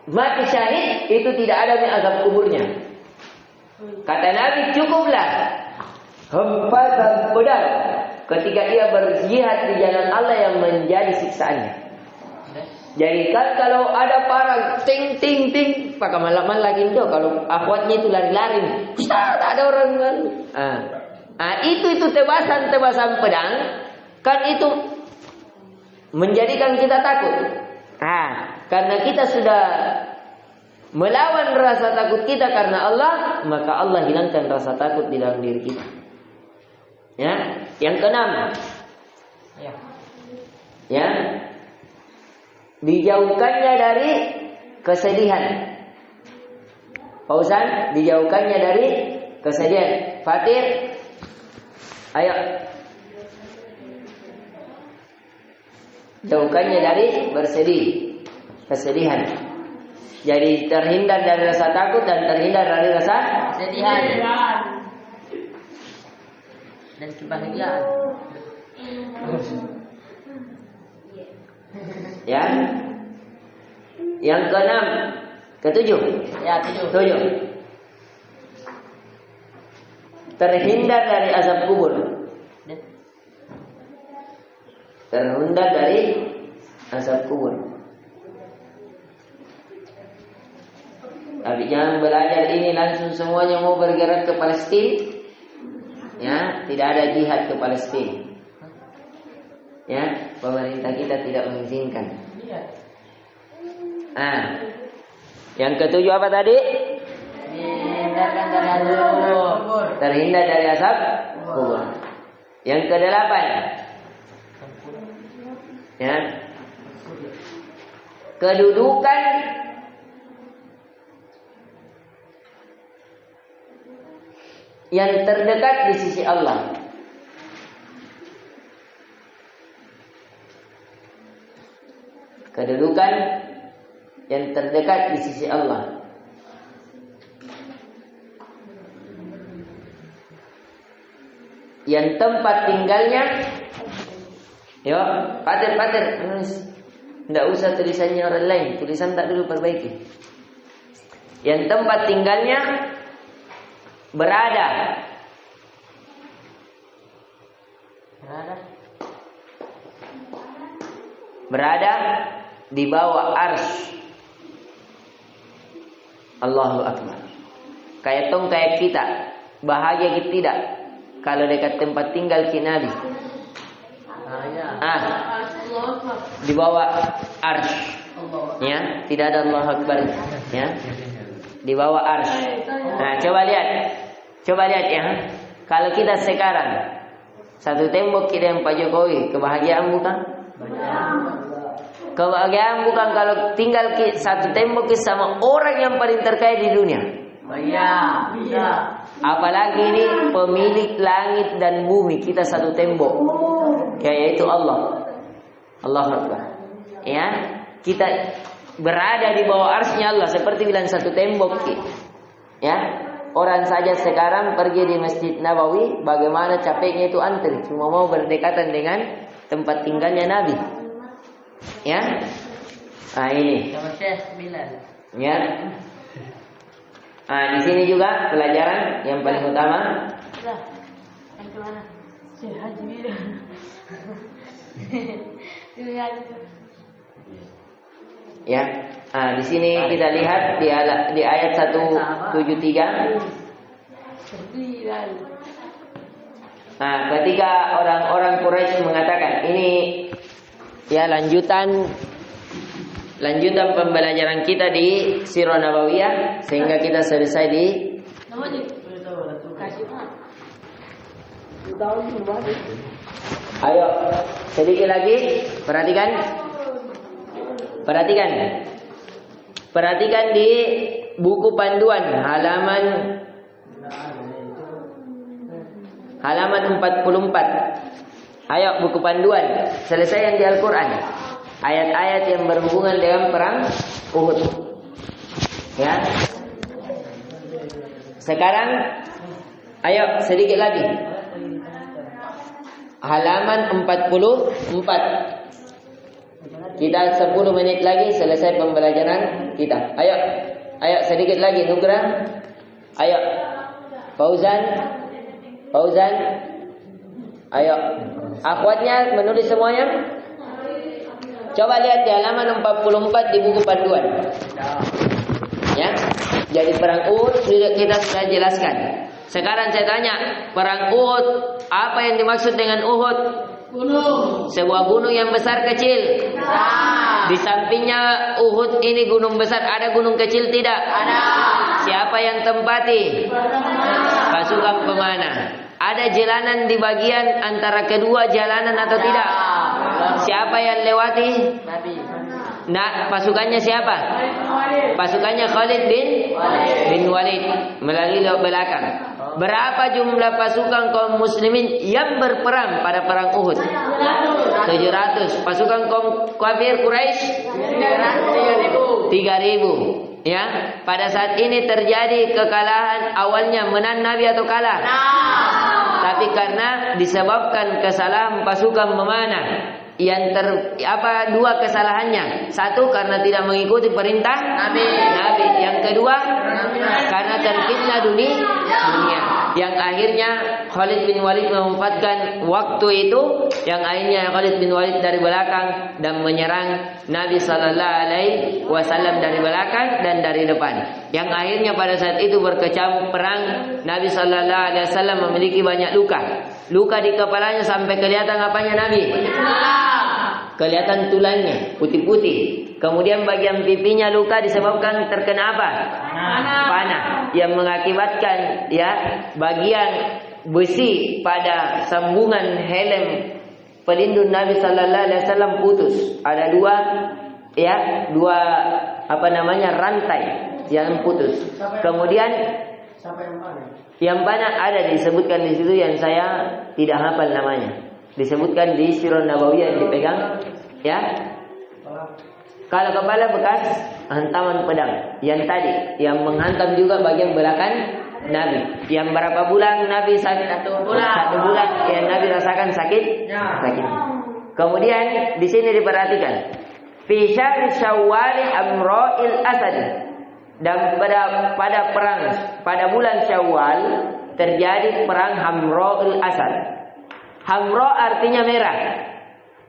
mati syahid itu tidak ada azab kuburnya. Kata Nabi, cukuplah hempas dan pedang ketika ia berjihad di jalan Allah yang menjadi siksaannya. Jadi kan kalau ada parang ting ting ting, pakai malam lagi itu kalau akhwatnya itu lari-lari, Ustaz, ada orang kan. Itu tebasan pedang kan itu menjadikan kita takut. Karena kita sudah melawan rasa takut kita karena Allah, maka Allah hilangkan rasa takut di dalam diri kita. Ya, yang keenam. Ya. Dijauhkannya dari kesedihan. Fauzan, dijauhkannya dari kesedihan. Fatir, ayo. Jauhkannya dari kesedihan. Jadi terhindar dari rasa takut dan terhindar dari rasa Kesedihan dan kebahagiaan. Ya. Yang keenam, ketujuh. Ya, 7. Terhindar dari azab kubur. Terhindar dari azab kubur. Tapi jangan belajar ini langsung semuanya mau bergerak ke Palestina. Ya, tidak ada jihad ke Palestina. Ya, pemerintah kita tidak mengizinkan. Yang ketujuh apa tadi? Dihindarkan dari azab kubur. Terhindar dari azab kubur. Yang kedelapan, ya, kedudukan yang terdekat di sisi Allah. Kedudukan yang terdekat di sisi Allah. Yang tempat tinggalnya, yo, pater, tidak usah tulisannya orang lain, tulisan tak dulu perbaiki. Yang tempat tinggalnya berada di bawah arsy. Allahu Akbar. Kayak kita bahagia kita tidak kalau dekat tempat tinggal Nabi. Di bawah arsy. Ya, tidak ada Allahu Akbar. Ya. Di bawah arsy. Nah, coba lihat ya. Kalau kita sekarang satu tembok kita yang Pak Jokowi, kebahagiaan bukan? Kebahagiaan bukan kalau tinggal satu tembok sama orang yang paling terkaya di dunia. Apalagi ini pemilik langit dan bumi, kita satu tembok, yaitu Allah. Allahu Akbar. Ya, kita berada di bawah arsy-Nya Allah seperti bilang satu tembok. Ya, orang saja sekarang pergi di Masjid Nabawi, bagaimana capeknya itu antri, cuma mau berdekatan dengan tempat tinggalnya Nabi. Ya, ini. Ya. Di sini juga pelajaran yang paling utama. Ya, di sini kita lihat di ayat 173. Ketika orang-orang Quraisy mengatakan ini, ya lanjutan pembelajaran kita di Sirah Nabawiyah sehingga kita selesai di Kasih Ayo, sedikit lagi. Perhatikan. Perhatikan. Perhatikan di buku panduan halaman 44. Ayo, buku panduan. Selesai yang di Al-Quran. Ayat-ayat yang berhubungan dengan perang Uhud. Ya. Sekarang, ayo sedikit lagi. Halaman 44. Kita 10 menit lagi selesai pembelajaran kita. Ayo, ayo sedikit lagi Nugra. Ayo, Fauzan. Ayo, akhwatnya menulis semuanya. Coba lihat di halaman 44 di buku panduan. Ya, jadi perang Uhud kita sudah jelaskan. Sekarang saya tanya, perang Uhud, apa yang dimaksud dengan Uhud? Gunung. Sebuah gunung yang besar kecil. Di sampingnya Uhud ini gunung besar, ada gunung kecil tidak? Ada. Siapa yang tempati? Pasukan pemanah. Ada jalanan di bagian antara kedua jalanan atau tidak? Siapa yang lewati? Nabi. Nah, pasukannya siapa? Pasukannya Khalid bin Walid melalui lewat belakang. Berapa jumlah pasukan kaum muslimin yang berperang pada perang Uhud? 700. Pasukan kaum kafir Quraisy 3.000. Ya, pada saat ini terjadi kekalahan. Awalnya menang Nabi atau kalah? Tapi karena disebabkan kesalahan pasukan memanah. Dua kesalahannya. Satu, karena tidak mengikuti perintah Nabi. Yang kedua, karena terfitnah dunia. Yang akhirnya Khalid bin Walid memanfaatkan waktu itu. Yang akhirnya Khalid bin Walid dari belakang dan menyerang Nabi Sallallahu Alaihi Wasallam dari belakang dan dari depan. Yang akhirnya pada saat itu berkecamuk perang. Nabi Sallallahu Alaihi Wasallam memiliki banyak luka. Luka di kepalanya sampai kelihatan apanya Nabi? Kelihatan tulangnya putih-putih. Kemudian bagian pipinya luka disebabkan terkena apa? Panah. Yang mengakibatkan bagian besi pada sambungan helm pelindung Nabi Sallallahu Alaihi Wasallam putus. Ada dua rantai yang putus. Kemudian yang panah ada disebutkan di situ yang saya tidak hafal namanya. Disebutkan di Sirah Nabawiyah yang dipegang, ya. Kalau kepala bekas hantaman pedang yang tadi, yang menghantam juga bagian belakang Nabi. Yang berapa bulan Nabi sakit? 1 bulan. Yang Nabi rasakan sakit. Kemudian di sini diperhatikan, fi syahr Syawal Amra'il Asad. Dan pada bulan Syawal terjadi perang Hamra'il Asad. Hamra artinya merah.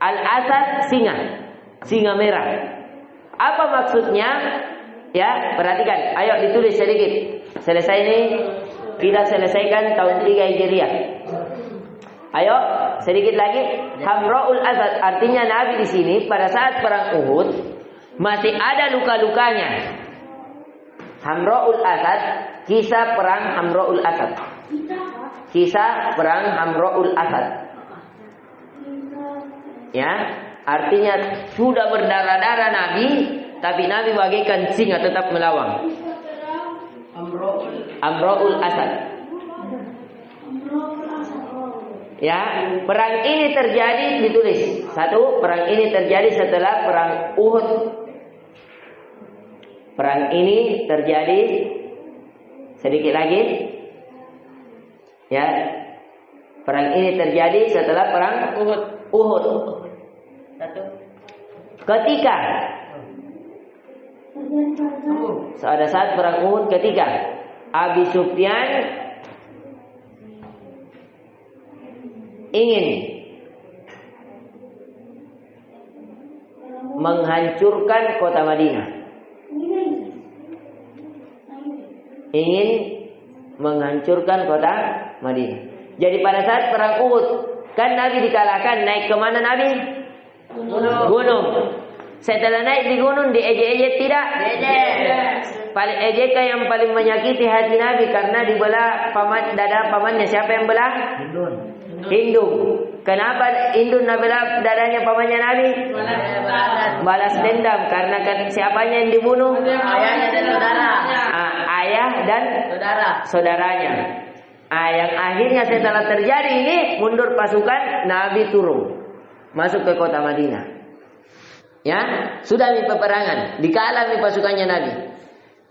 Al-Asad singa merah. Apa maksudnya? Ya, perhatikan. Ayo ditulis sedikit. Selesai ini kita selesaikan tahun 3 Hijriah. Ayo sedikit lagi. Hamra'ul Asad artinya Nabi di sini pada saat perang Uhud masih ada luka-lukanya. Hamra'ul Asad, kisah perang Hamra'ul Asad. Kisah perang Hamra'ul Asad. Ya, artinya sudah berdarah-darah Nabi, tapi Nabi bagaikan singa tetap melawan. Amra'ul Asad. Ya, perang ini terjadi ditulis. 1, perang ini terjadi setelah perang Uhud. Perang ini terjadi sedikit lagi. Ya. Perang ini terjadi setelah perang Uhud. 1. Ketika pada saat perang Uhud, ketika Abi Sufyan ingin menghancurkan kota Madinah. Ingin menghancurkan kota Madinah. Jadi pada saat perang Uhud, kan Nabi dikalahkan, naik kemana Nabi? Gunung. Setelah naik di gunung, diejek-ejek tidak? Paling ejekan yang paling menyakiti hati Nabi karena dibelah dada pamannya. Siapa yang belah? Hindun. Kenapa Hindun nabelah dadanya pamannya Nabi? Balas dendam karena siapanya yang dibunuh? Ayahnya dan saudara. Ayah dan saudaranya. Yang akhirnya setelah terjadi ini mundur pasukan, Nabi turun masuk ke kota Madinah. Ya, sudah di peperangan, dikalah di pasukannya Nabi.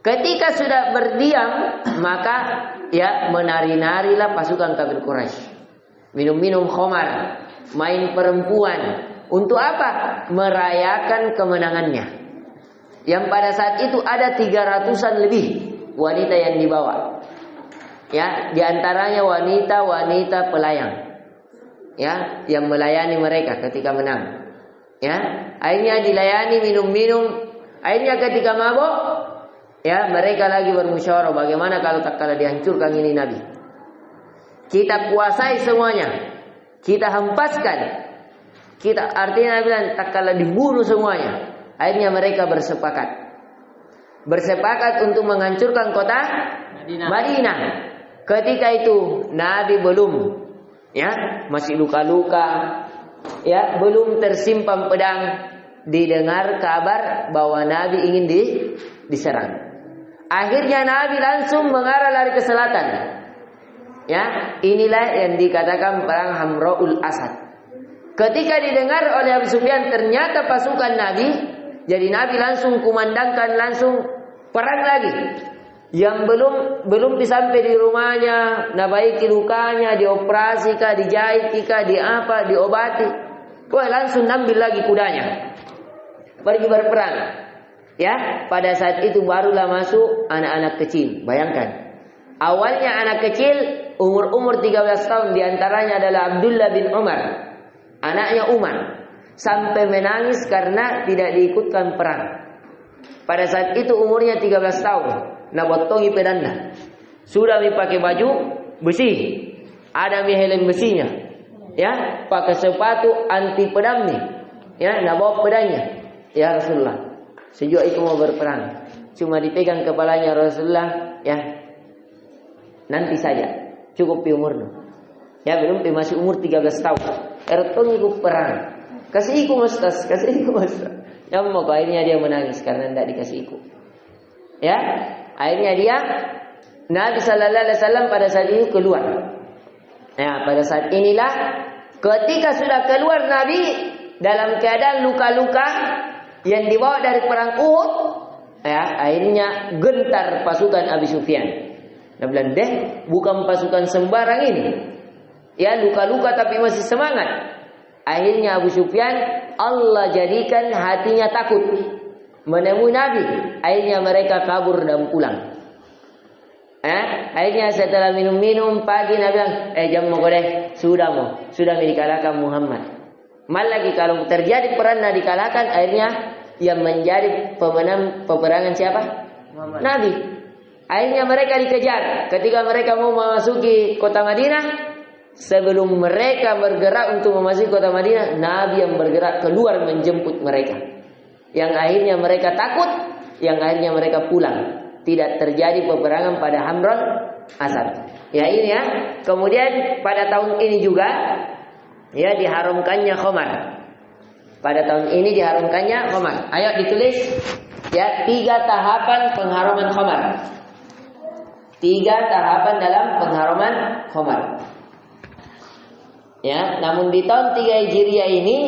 Ketika sudah berdiam, maka ya menari-narilah pasukan kafir Quraisy. Minum-minum khamar, main perempuan. Untuk apa? Merayakan kemenangannya. Yang pada saat itu ada 300-an lebih wanita yang dibawa. Ya, diantaranya wanita-wanita pelayang. Ya, yang melayani mereka ketika menang. Ya, akhirnya dilayani minum-minum. Akhirnya ketika mabuk, ya mereka lagi bermusyawarah bagaimana kalau tak kala dihancurkan ini Nabi. Kita kuasai semuanya. Kita hempaskan. Kita artinya bilang tak kala dibunuh semuanya. Akhirnya mereka bersepakat. Bersepakat untuk menghancurkan kota Madinah. Ketika itu Nabi belum, ya, masih luka-luka, ya, belum tersimpan pedang. Didengar kabar bahwa Nabi ingin diserang. Akhirnya Nabi langsung mengarah lari ke selatan. Ya, inilah yang dikatakan perang Hamraul Asad. Ketika didengar oleh Abu Sufyan ternyata pasukan Nabi, jadi Nabi langsung kumandangkan langsung perang lagi. Yang belum disampai di rumahnya, nabaiki lukanya, dioperasi kah, dijahit kah, diobati. Wah, langsung ambil lagi kudanya. Pergi berperang. Ya, pada saat itu barulah masuk anak-anak kecil. Bayangkan. Awalnya anak kecil umur 13 tahun, diantaranya adalah Abdullah bin Umar, anaknya Umar, sampai menangis karena tidak diikutkan perang. Pada saat itu umurnya 13 tahun. Nabotongi pedanda. Sudah dipakai baju besi. Ada helm besinya. Ya, pakai sepatu anti pedang nih. Ya, nabawa pedangnya. Ya Rasulullah, sejak itu mau berperang. Cuma dipegang kepalanya Rasulullah, ya. Nanti saja. Cukup umurnya. Ya, belum masih umur 13 tahun. Ertong ikut perang. Kasih ikut mas. Yang mau akhirnya dia menangis karena tidak dikasih ikut. Ya, akhirnya dia Nabi Sallallahu Alaihi Wasallam pada saat itu keluar. Ya, pada saat inilah ketika sudah keluar Nabi dalam keadaan luka-luka yang dibawa dari perang Uhud, ya, akhirnya gentar pasukan Abu Sufyan. Nabi bilang, bukan pasukan sembarang ini. Ya, luka-luka tapi masih semangat. Akhirnya Abu Sufyan Allah jadikan hatinya takut menemui Nabi. Akhirnya mereka kabur dan pulang. Akhirnya setelah minum-minum pagi Nabi bilang, jam mau sudah dikalahkan Muhammad. Malah lagi kalau terjadi perang dan dikalahkan, akhirnya yang menjadi pemenang peperangan siapa? Muhammad. Nabi. Akhirnya mereka dikejar. Ketika mereka mau memasuki kota Madinah, sebelum mereka bergerak untuk memasuki kota Madinah, Nabi yang bergerak keluar menjemput mereka. Yang akhirnya mereka takut, yang akhirnya mereka pulang. Tidak terjadi peperangan pada Hamraul Asad. Ya ini ya. Kemudian pada tahun ini juga ya diharamkannya khamar. Pada tahun ini diharamkannya khamar. Ayo ditulis ya 3 tahapan pengharaman khamar. 3 tahapan dalam pengharaman khamar. Ya, namun di tahun 3 Hijriah ini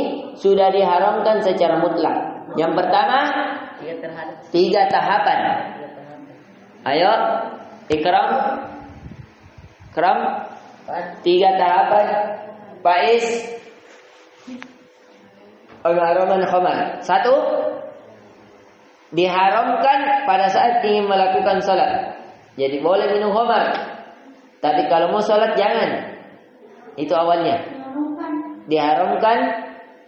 sudah diharamkan secara mutlak. Yang pertama 3 tahapan. Ayo ikram 3 tahapan Faiz pengharaman khamar. 1, diharamkan pada saat ingin melakukan salat. Jadi boleh minum khamar, tapi kalau mau salat jangan. Itu awalnya. Diharamkan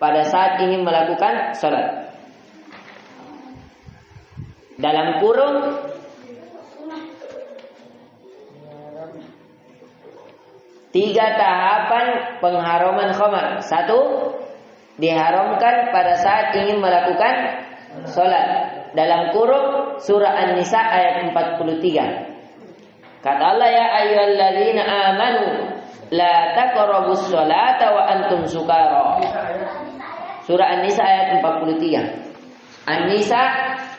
pada saat ingin melakukan salat. Dalam kurung 3 tahapan pengharaman khamar. 1, diharamkan pada saat ingin melakukan salat. Dalam kurung surah An-Nisa ayat 43. Kata Allah, ya ayyuhalladzina amanu la taqrabus sholata wa antum sukara. Surah An-Nisa ayat 43. An-Nisa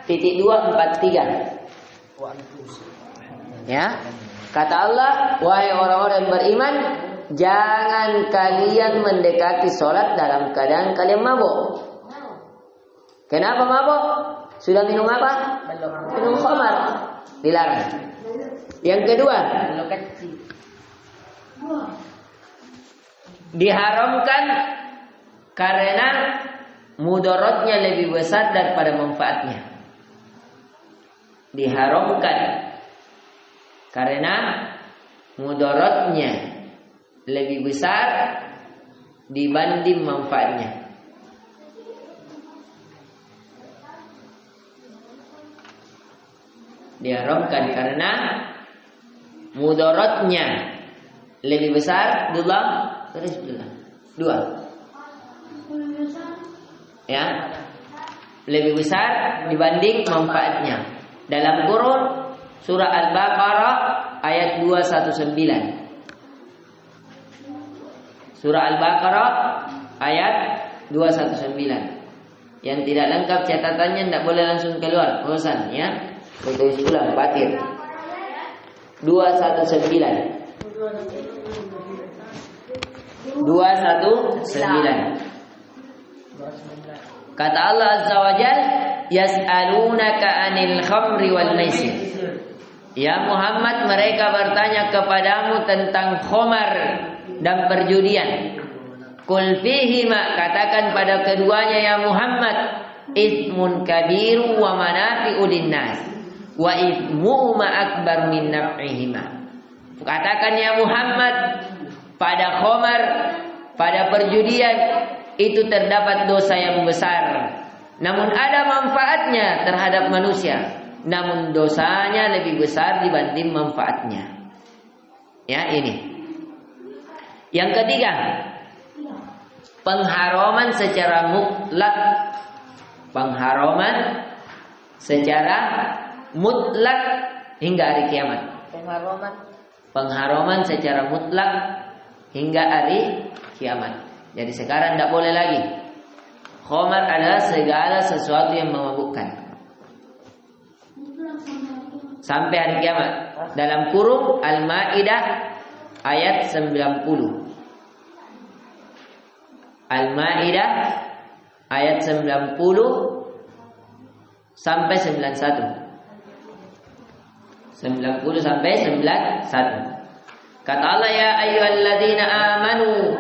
titik 243. Ya. Kata Allah, wahai orang-orang yang beriman, jangan kalian mendekati sholat dalam keadaan kalian mabuk. Kenapa mabuk? Sudah minum apa? Minum khamar. Dilarang. Yang kedua, diharamkan karena mudaratnya lebih besar daripada manfaatnya. Diharamkan karena mudaratnya lebih besar dibanding manfaatnya. Diharamkan karena mudaratnya lebih besar. Dua. Ya. Lebih besar dibanding manfaatnya. Dalam Quran surah Al-Baqarah ayat 219. Surah Al-Baqarah ayat 219. Yang tidak lengkap catatannya tidak boleh langsung keluar. Bosan ya. Untuk ulang batin 219. Kata Allah Azza wa Jal, yas'alunaka 'anil khamri wal maisir. Ya Muhammad, mereka bertanya kepadamu tentang khamar dan perjudian. Qul fihima, katakan pada keduanya ya Muhammad, itsmun kabiru wa manafi'u linnas wa ithmuhuma akbar min naf'ihima. Katakan ya Muhammad, pada khamar, pada perjudian itu terdapat dosa yang besar. Namun ada manfaatnya terhadap manusia. Namun dosanya lebih besar dibanding manfaatnya. Ya ini. Yang ketiga, pengharaman secara mutlak. Pengharaman secara mutlak hingga hari kiamat. Pengharaman secara mutlak hingga hari kiamat. Jadi sekarang tidak boleh lagi. Khamar adalah segala sesuatu yang memabukkan sampai hari kiamat. Dalam kurung Al-Maidah ayat 90. Al-Maidah ayat 90 sampai 91. 90 sampai 91. Kata Allah, ya ayyuhalladzina amanu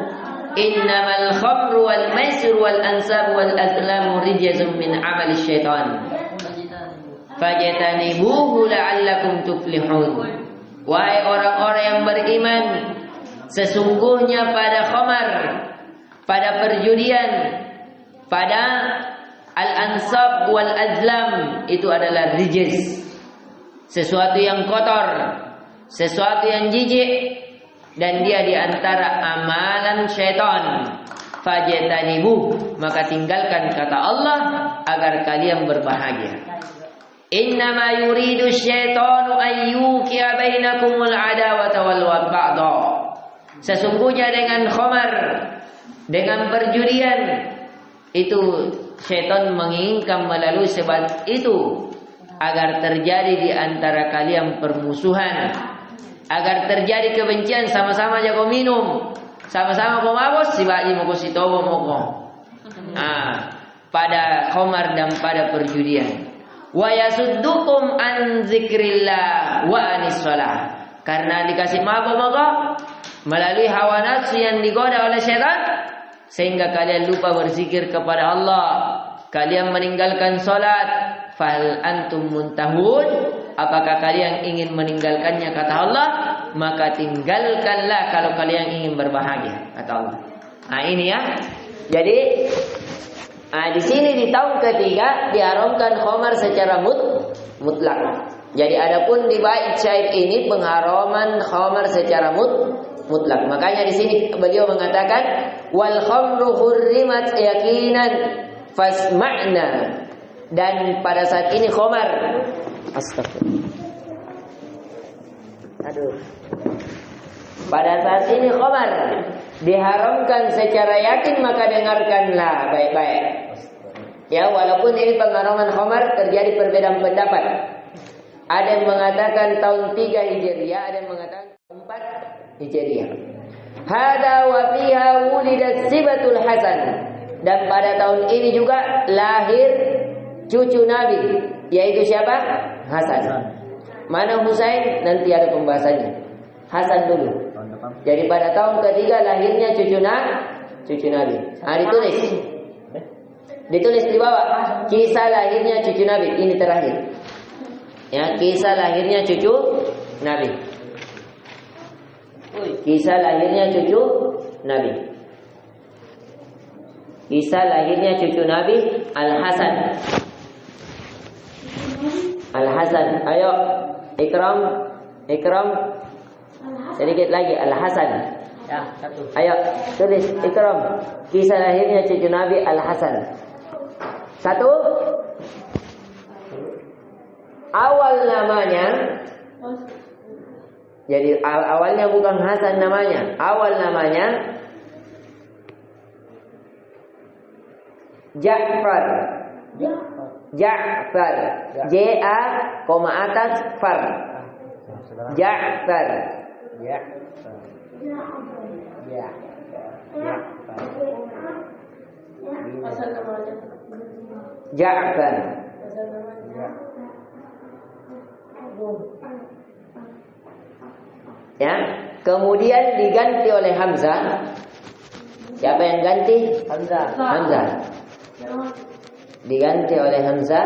innamal khamru wal maisir wal ansab wal azlamu rijzun min amali syaitan fajtanibuhu la'allakum tuflihun. Wahai orang-orang yang beriman, sesungguhnya pada khamar, pada perjudian, pada al-ansab wal azlam itu adalah rijz, sesuatu yang kotor, sesuatu yang jijik, dan dia di antara amalan syaitan. Fajtanibu, maka tinggalkan, kata Allah, agar kalian berbahagia. Innama yuridu syaitanu ayyuki'a bainakumul adawata wal baghdha. Sesungguhnya dengan khamar, dengan perjudian, itu syaitan menginginkan melalui sebab itu agar terjadi di antara kalian permusuhan, agar terjadi kebencian. Sama-sama jago minum, sama-sama kau mabos, si bayi mau si tobo mau pada khamar dan pada perjudian. Wa yasuddukum an zikrillah wa anis shalah. Karena dikasih mabok melalui hawa nafsu yang digoda oleh syaitan, sehingga kalian lupa berzikir kepada Allah, kalian meninggalkan salat. Fal antum muntahun, apakah kalian ingin meninggalkannya, kata Allah, maka tinggalkanlah kalau kalian ingin berbahagia, kata Allah. Nah ini ya. Jadi di sini di tahun ketiga diharamkan khamar secara mutlak. Jadi adapun di bait syair ini pengharaman khamar secara mutlak. Makanya di sini beliau mengatakan wal khamru hurrimat yaqinan fasma'na. Dan pada saat ini khamar, astagfirullah. Aduh. Pada saat ini khamar diharamkan secara yakin, maka dengarkanlah baik-baik. Ya, walaupun ini pengharaman khamar terjadi perbedaan pendapat. Ada yang mengatakan tahun 3 Hijriah, ada yang mengatakan 4 Hijriah. Hada wa fiha wulidat Sibatul Hasan. Dan pada tahun ini juga lahir cucu Nabi, yaitu siapa? Hasan. Mana Husain? Nanti ada pembahasannya. Hasan dulu. Jadi pada tahun ketiga lahirnya cucu Nabi. Ditulis. Ditulis di bawah. Kisah lahirnya cucu Nabi. Ini terakhir. Ya, kisah lahirnya cucu Nabi. Kisah lahirnya cucu Nabi. Kisah lahirnya cucu Nabi Al-Hasan. Al-Hasan. Ayo, Ikram. Sedikit lagi Al-Hasan. Ya, 1. Ayo, tulis Ikram. Kisah lahirnya cucu Nabi Al-Hasan. 1. Awal namanya. Jadi awalnya bukan Hasan namanya. Awal namanya Ja'far. Ja'far. J-A, atas far. Ja'far. Ja'far. Ya, kemudian diganti oleh Hamzah. Siapa yang ganti? Hamzah. Diganti oleh Hamzah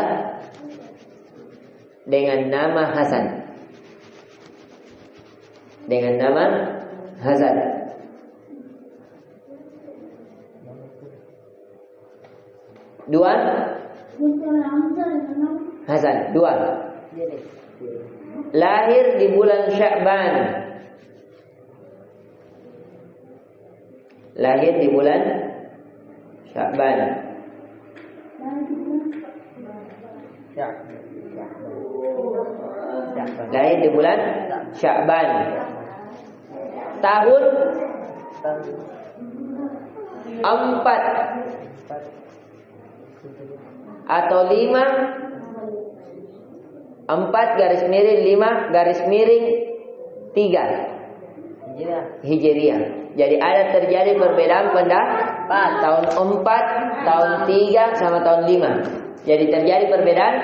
dengan nama Hasan. Dengan nama Hasan. Dua. Hasan. 2. Lahir di bulan Sya'ban. Lahir di bulan Sya'ban. Lahir di bulan Sya'ban. Tahun 4 atau 5. 4 garis miring 5 garis miring 3 Hijriah. Jadi ada terjadi perbedaan pendapat. Tahun 4, tahun 3 sama tahun 5. Jadi terjadi perbedaan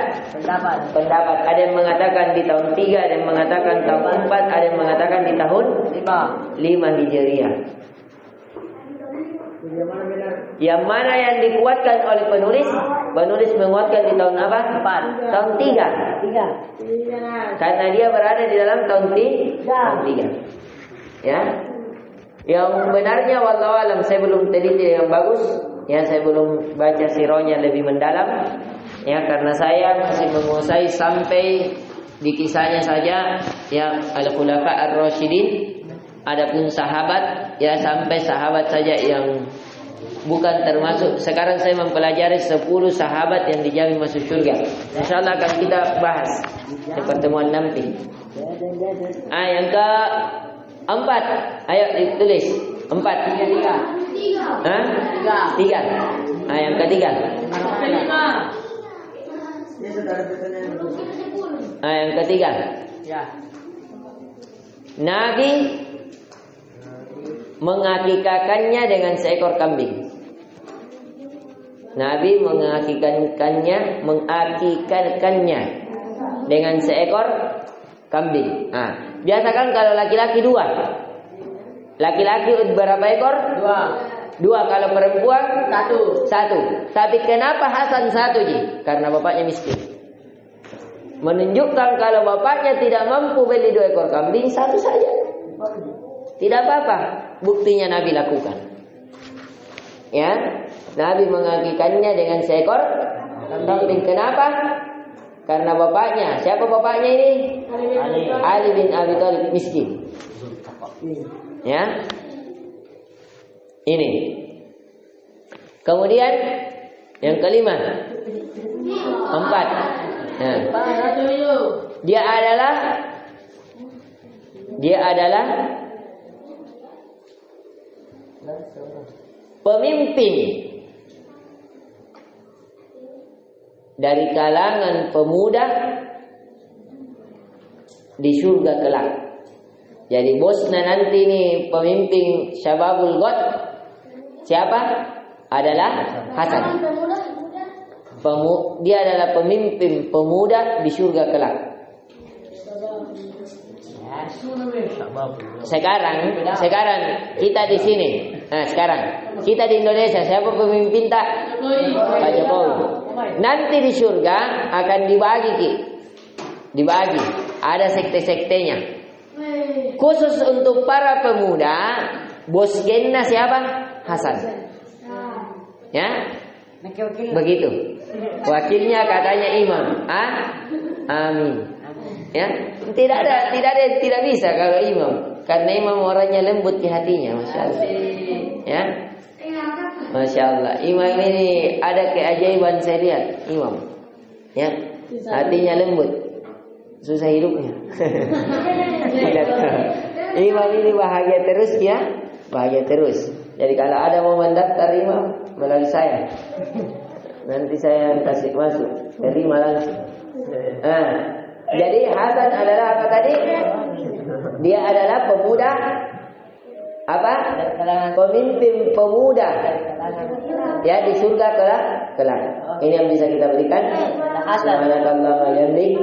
pendapat. Ada yang mengatakan di tahun 3, ada yang mengatakan tahun 4, ada yang mengatakan di tahun 5 Hijriah. Yang mana yang dikuatkan oleh penulis? Penulis menguatkan di tahun apa? 4. Tahun 3. Karena dia berada di dalam tahun 3. Ya. Yang benarnya wallahu alam, saya belum teliti yang bagus. Ya, saya belum baca sirahnya lebih mendalam. Ya, karena saya masih menguasai sampai di kisahnya saja yang al-khulafa ar-rasyidin. Adapun sahabat, ya sampai sahabat saja yang bukan termasuk. Sekarang saya mempelajari 10 sahabat yang dijamin masuk surga. Insyaallah akan kita bahas di pertemuan nanti. Yang ke-4. Ayo ditulis. 4. 3. Yang ketiga. Yang ketiga. Nabi mengakikakannya dengan seekor kambing. Nabi mengakikkannya dengan seekor kambing. Biasakan kalau laki-laki 2. Laki-laki berapa ekor? 2. Kalau perempuan 1. Tapi kenapa Hasan 1 Ji? Karena bapaknya miskin. Menunjukkan kalau bapaknya tidak mampu beli 2 ekor kambing, 1 saja. Tidak apa-apa. Buktinya Nabi lakukan. Ya, Nabi mengakikannya dengan seekor kambing. Kenapa? Karena bapaknya. Siapa bapaknya ini? Ali bin Abi Thalib, miskin. Ya. Ini. Kemudian yang kelima. 4. Nah. Dia adalah pemimpin dari kalangan pemuda di surga kelak. Jadi bosnya nanti nih pemimpin Syababul Ghad siapa? Adalah Hasan. Dia adalah pemimpin pemuda di surga kelak. Sekarang kita di sini. Nah, sekarang kita di Indonesia, siapa pemimpin tak? Pak Jokowi. Nanti di surga akan dibagi. Ada sekte-sektenya. Khusus untuk para pemuda, bos gennya siapa? Hasan. Ya, begitu. Wakilnya katanya imam. Amin. Ya, tidak ada yang tidak bisa kalau imam, karena imam orangnya lembut di hatinya, masya Allah. Ya, masya Allah. Imam ini ada keajaiban saya lihat, imam. Ya, hatinya lembut, susah hidupnya. Imam ini bahagia terus ya, bahagia terus. Jadi kalau ada mau mendaftar imam melalui saya, nanti saya kasih masuk, terima langsung. Jadi Hasan adalah apa tadi? Dia adalah pemuda apa? Pemimpin pemuda ya di surga kelak. Ini yang bisa kita berikan. Subhanallah wa bihamdihi,